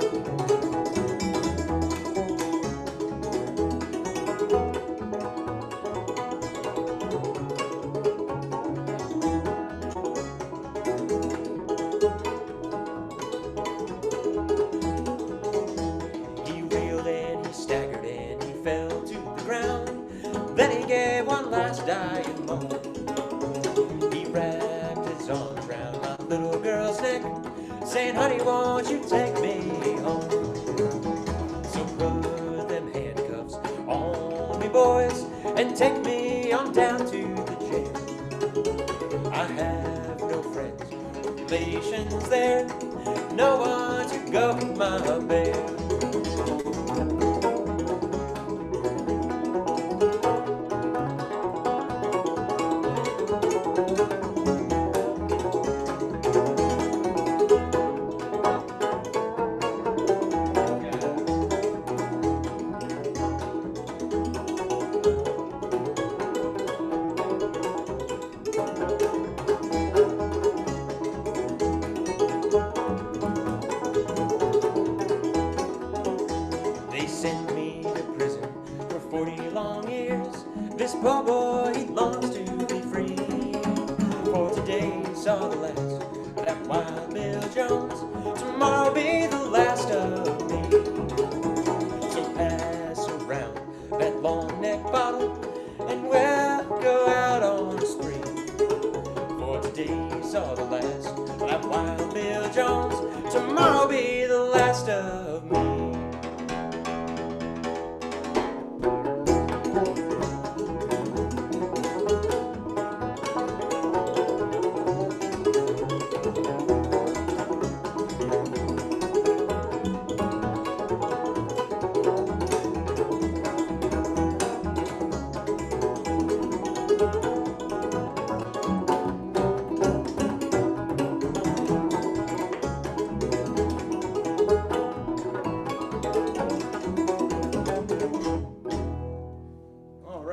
Dying moan. He wrapped his arms around my little girl's neck, saying, honey, won't you take me home? So put them handcuffs on me, boys, and take me on down to the jail. I have no friends, relations there, no one to go my bail.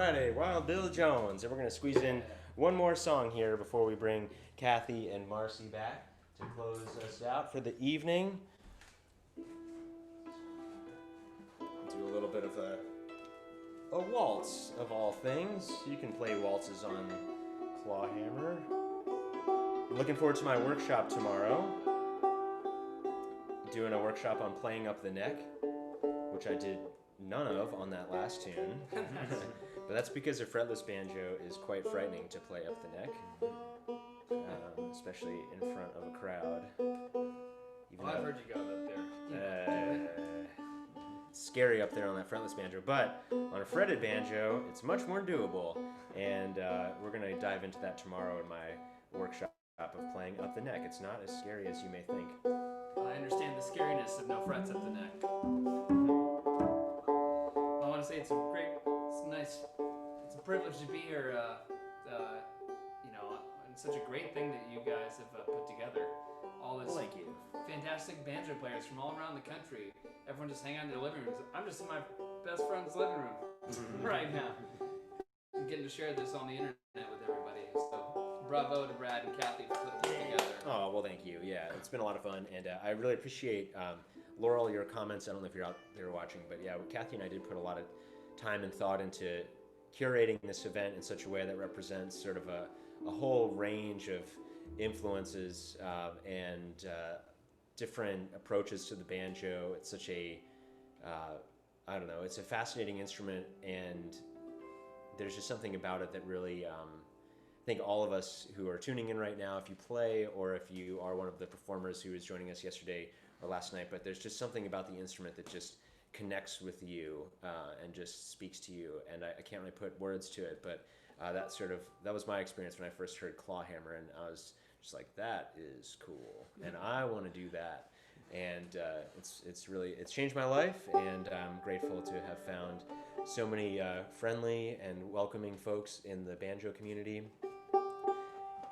Alrighty, Wild Bill Jones. And we're going to squeeze in one more song here before we bring Cathy and Marcy back to close us out for the evening. Do a little bit of a waltz of all things. You can play waltzes on clawhammer. I'm looking forward to my workshop tomorrow. Doing a workshop on playing up the neck, which I did none of on that last tune. But that's because a fretless banjo is quite frightening to play up the neck, especially in front of a crowd. Even I've heard you go up there. it's scary up there on that fretless banjo, but on a fretted banjo, it's much more doable. And we're going to dive into that tomorrow in my workshop of playing up the neck. It's not as scary as you may think. I understand the scariness of no frets up the neck. I want to say it's nice, it's a privilege to be here. And such a great thing that you guys have put together. All this Thank you. fantastic banjo players from all around the country. Everyone just hang out in their living rooms. I'm just in my best friend's living room right now. I'm getting to share this on the internet with everybody. So bravo to Brad and Cathy for putting this together. Oh, well, thank you. Yeah, it's been a lot of fun, and I really appreciate, Laurel, your comments. I don't know if you're out there watching, but yeah, Cathy and I did put a lot of time and thought into curating this event in such a way that represents sort of a whole range of influences and different approaches to the banjo. It's such a, I don't know, it's a fascinating instrument, and there's just something about it that really, I think all of us who are tuning in right now, if you play or if you are one of the performers who was joining us yesterday or last night, but there's just something about the instrument that just connects with you and just speaks to you. And I can't really put words to it, but that was my experience when I first heard clawhammer, and I was just like, that is cool, and I want to do that. And it's changed my life, and I'm grateful to have found so many friendly and welcoming folks in the banjo community,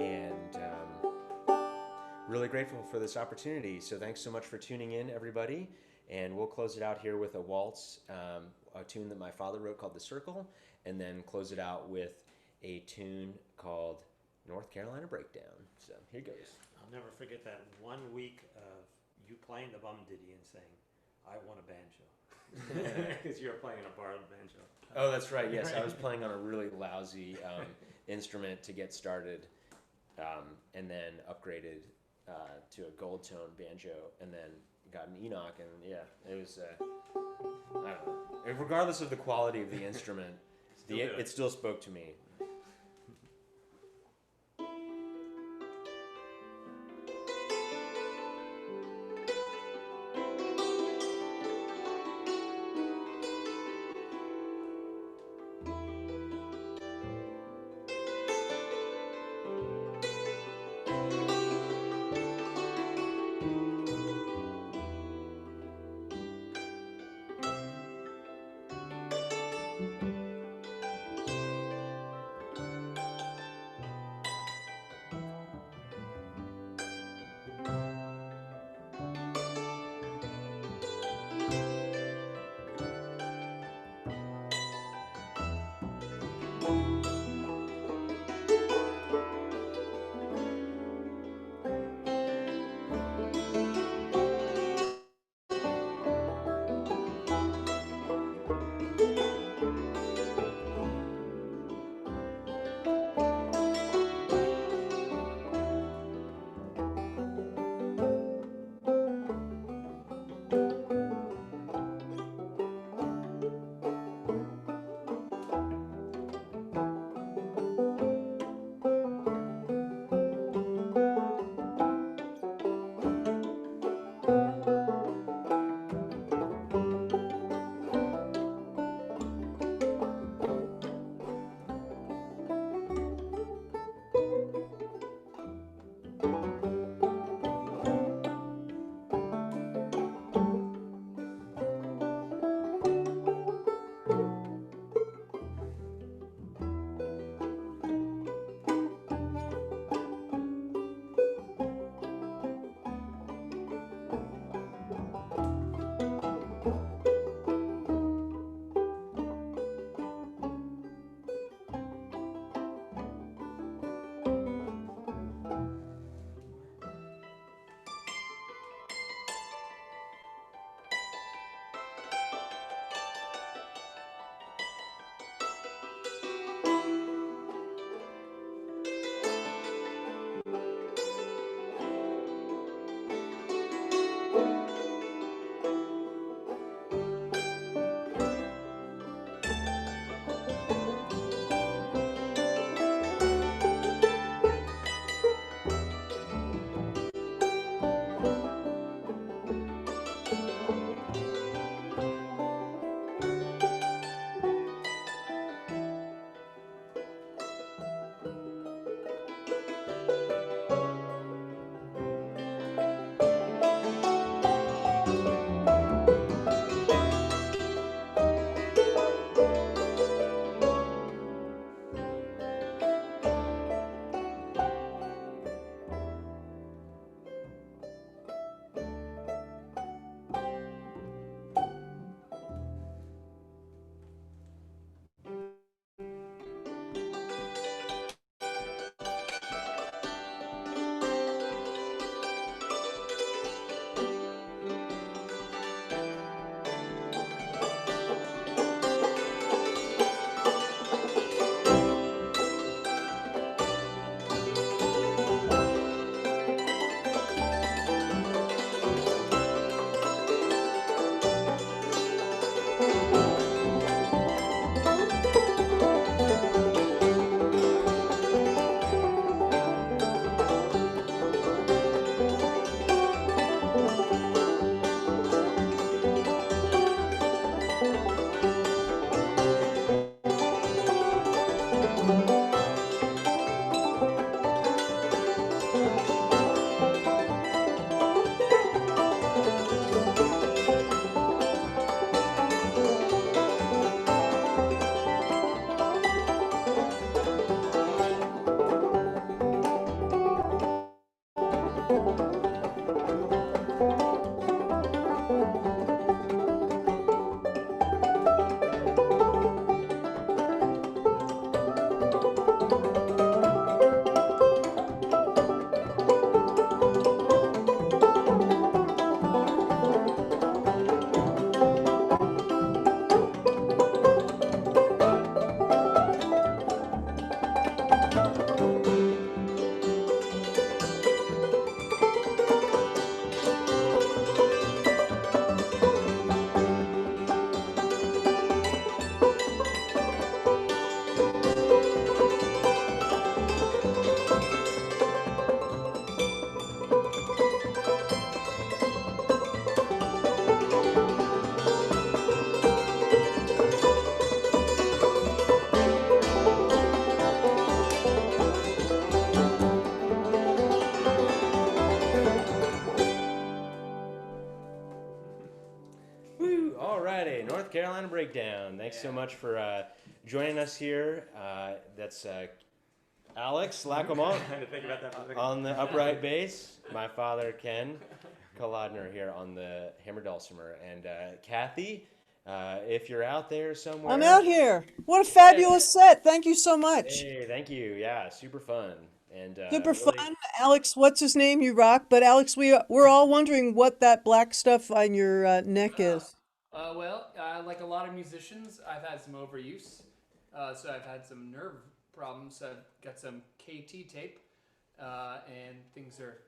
and really grateful for this opportunity. So thanks so much for tuning in, everybody, and we'll close it out here with a waltz, a tune that my father wrote called The Circle, and then close it out with a tune called North Carolina Breakdown. So here goes. I'll never forget that 1 week of you playing the bum ditty and saying, I want a banjo. Because you were playing a borrowed banjo. Oh, that's right. Yes, I was playing on a really lousy instrument to get started, and then upgraded to a gold tone banjo, and then got an Enoch, and yeah, it was, I don't know. Regardless of the quality of the instrument, it still spoke to me. North Carolina Breakdown. Thanks so much for joining us here. That's Alex Lacomont on the upright bass. My father, Ken Kolodner, here on the hammer dulcimer. And Cathy, if you're out there somewhere. I'm out here. What a fabulous set. Thank you so much. Hey, thank you. Yeah, super fun. And Super really, fun. Alex, what's his name? You rock. But Alex, we're all wondering what that black stuff on your neck is. Well, like a lot of musicians, I've had some overuse. So I've had some nerve problems. I've got some KT tape, and things are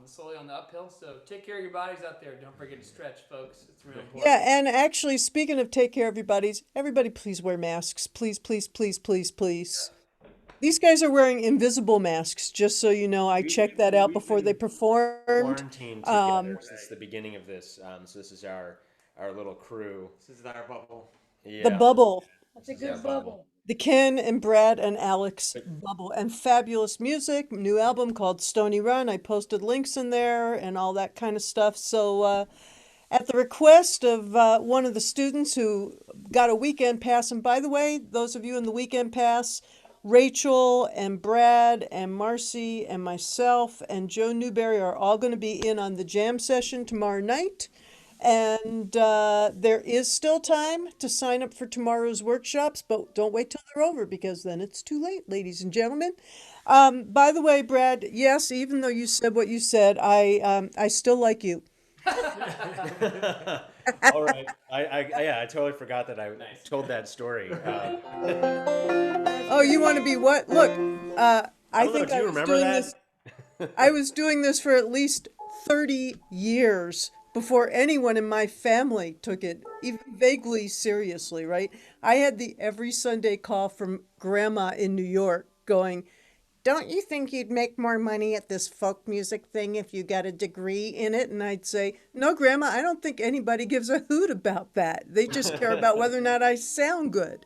slowly on the uphill. So take care of your bodies out there. Don't forget to stretch, folks. It's really important. Yeah, and actually, speaking of take care of your bodies, everybody please wear masks. Please, please, please, please, please. These guys are wearing invisible masks, just so you know. I checked that out before they performed. quarantined together since the beginning of this. So this is our little crew. This is our bubble. Yeah. The bubble. That's a good bubble. The Ken and Brad and Alex bubble. And fabulous music. New album called Stony Run. I posted links in there and all that kind of stuff. So at the request of one of the students who got a weekend pass, and by the way, those of you in the weekend pass, Rachel and Brad and Marcy and myself and Joe Newberry are all going to be in on the jam session tomorrow night. And there is still time to sign up for tomorrow's workshops, but don't wait till they're over because then it's too late, ladies and gentlemen. By the way, Brad, yes, even though you said what you said, I still like you. All right. I totally forgot that I told that story. Oh, you want to be what? Look, I think do I you was remember doing that? this. I was doing this for at least 30 years before anyone in my family took it even vaguely seriously, right? I had the every Sunday call from Grandma in New York going, "Don't you think you'd make more money at this folk music thing if you got a degree in it?" And I'd say, "No, Grandma, I don't think anybody gives a hoot about that. They just care about whether or not I sound good."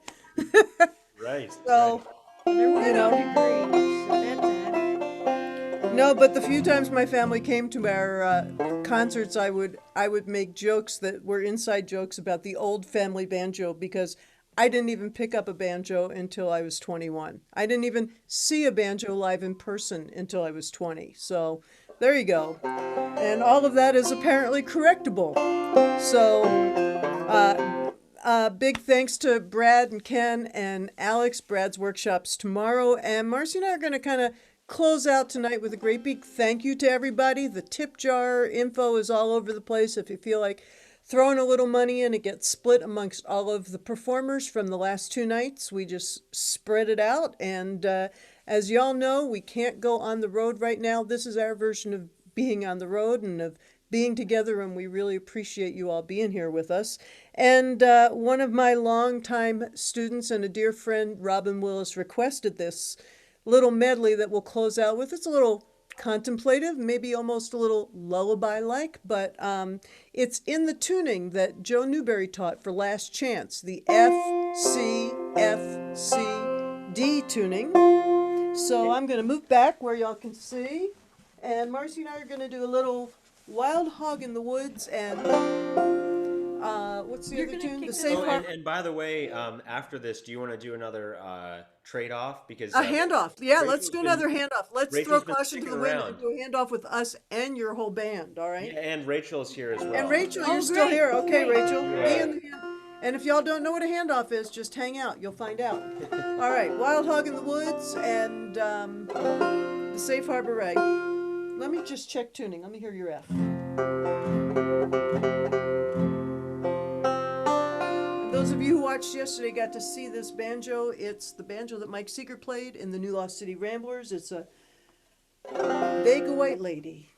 Right. So, There were you no know. degrees at that time. No, but the few times my family came to our concerts, I would make jokes that were inside jokes about the old family banjo because I didn't even pick up a banjo until I was 21. I didn't even see a banjo live in person until I was 20. So there you go. And all of that is apparently correctable. So big thanks to Brad and Ken and Alex. Brad's workshops tomorrow. And Marcy and I are going to kind of close out tonight with a great big thank you to everybody. The tip jar info is all over the place. If you feel like throwing a little money in, it gets split amongst all of the performers from the last two nights. We just spread it out. And as y'all know, we can't go on the road right now. This is our version of being on the road and of being together, and we really appreciate you all being here with us. And one of my longtime students and a dear friend, Robin Willis, requested this little medley that we'll close out with. It's a little contemplative, maybe almost a little lullaby-like, but it's in the tuning that Joe Newberry taught for Last Chance, the F, C, F, C, D tuning. So I'm going to move back where y'all can see, and Marcy and I are going to do a little Wild Hog in the Woods and what's the other tune? The Safe Harbor. And by the way, after this, do you want to do another trade-off? Because A handoff. Yeah, let's Rachel's do another handoff. Let's Rachel's throw been caution to sticking the wind around. and do a handoff with us and your whole band, all right? Yeah, and Rachel's here as well. And Rachel, Oh, you're still great, here. Okay, great. Rachel. Be in the hand. And if y'all don't know what a handoff is, just hang out. You'll find out. All right, Wild Hog in the Woods and the Safe Harbor Ray. Let me just check tuning. Let me hear your F. Those of you who watched yesterday got to see this banjo. It's the banjo that Mike Seeger played in the New Lost City Ramblers. It's a Vega White Lady.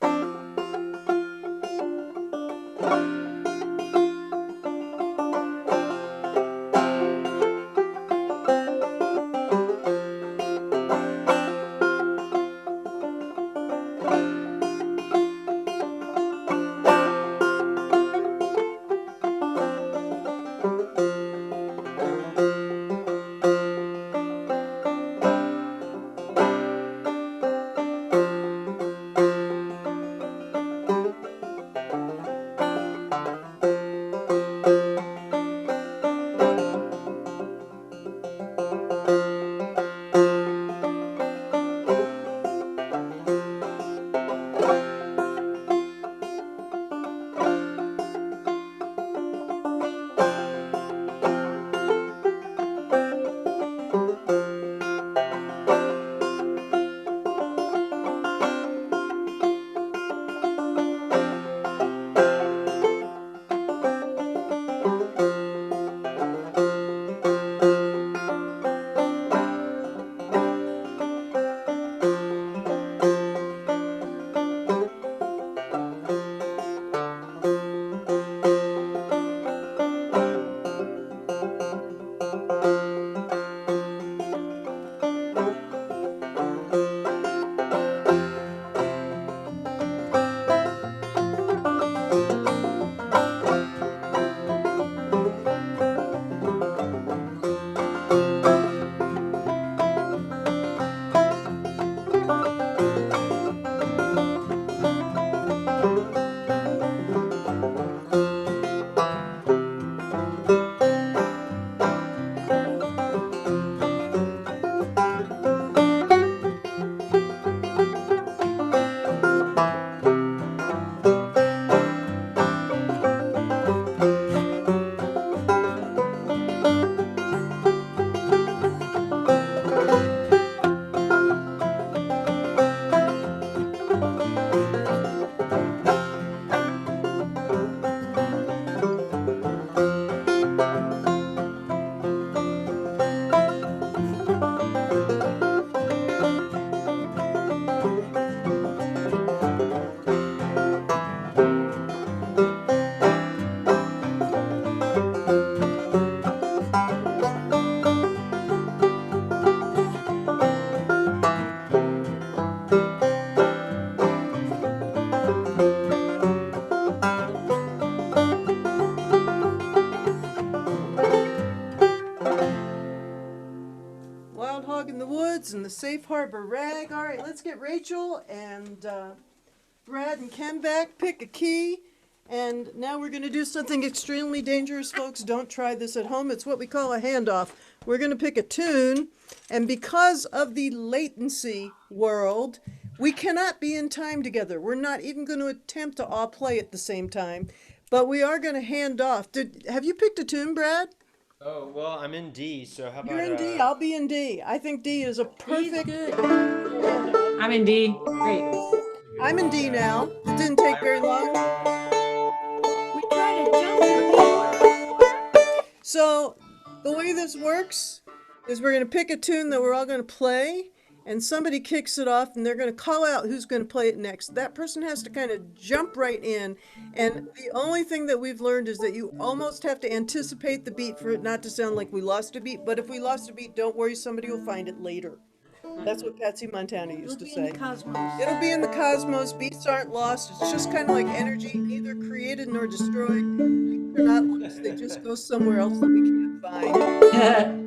Wild Hog in the Woods and the Safe Harbor Rag. All right, let's get Rachel and Brad and Ken back. Pick a key. And now we're going to do something extremely dangerous, folks. Don't try this at home. It's what we call a handoff. We're going to pick a tune. And because of the latency world, we cannot be in time together. We're not even going to attempt to all play at the same time. But we are going to hand off. Have you picked a tune, Brad? Oh, well, I'm in D, so how about... You're in D. I'll be in D. I think D is a perfect... Good. I'm in D. Great. I'm in D now. It didn't take very long. We try to jump. So the way this works is we're going to pick a tune that we're all going to play, and somebody kicks it off, and they're going to call out who's going to play it next. That person has to kind of jump right in, and the only thing that we've learned is that you almost have to anticipate the beat for it not to sound like we lost a beat, but if we lost a beat, don't worry, somebody will find it later. That's what Patsy Montana used to say. In the cosmos. It'll be in the cosmos. Beats aren't lost. It's just kind of like energy, neither created nor destroyed. They're not lost. They just go somewhere else that we can't find.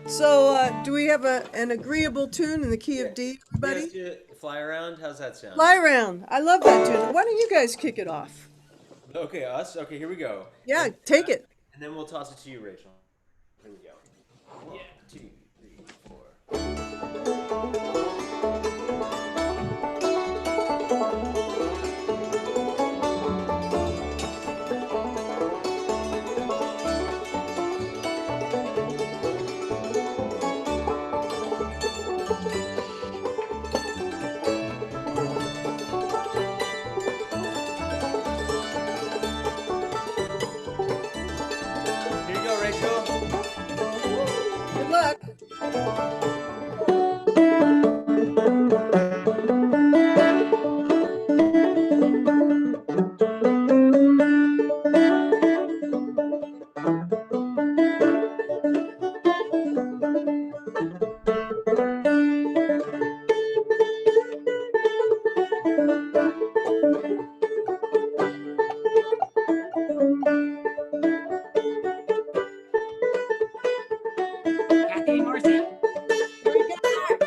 So, do we have an agreeable tune in the key of D, everybody? Let's do it. Fly Around? How's that sound? Fly Around. I love that tune. Why don't you guys kick it off? Okay, us? Okay, here we go. Yeah, take it. And then we'll toss it to you, Rachel. Here we go. 1, 2, 3, 4. Here you go, Rachel. Good luck. Cathy and Marcy. Take it, Brad.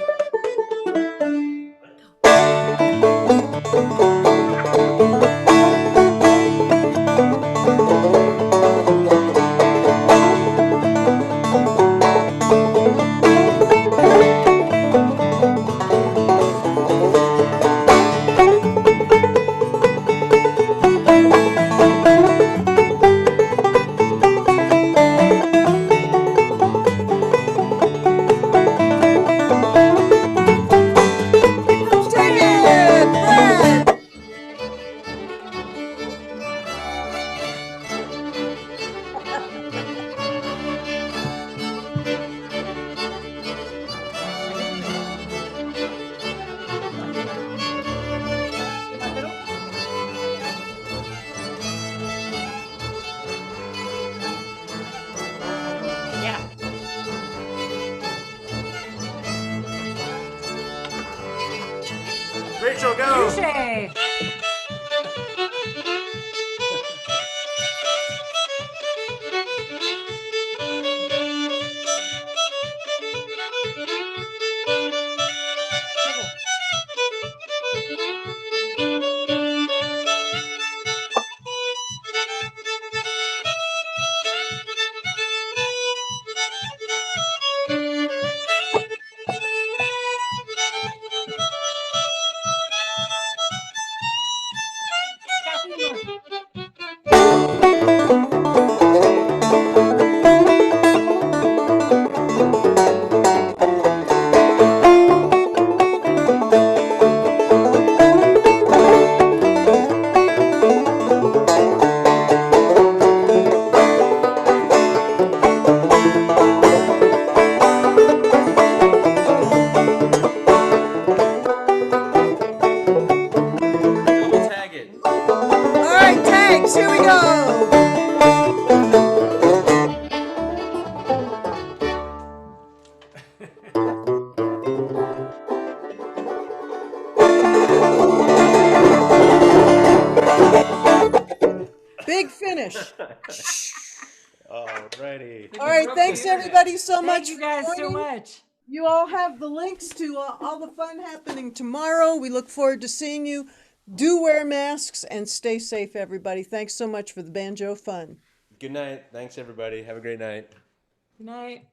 Yeah. Rachel, go! Touche. Cathy and Marcy. We'll tag it. All right, tags. Here we go. Big finish. Alrighty. All right, thanks everybody so much Thank you for guys so joining. much. You all have the links to all the fun happening tomorrow. We look forward to seeing you. Do wear masks and stay safe, everybody. Thanks so much for the banjo fun. Good night. Thanks, everybody. Have a great night. Good night.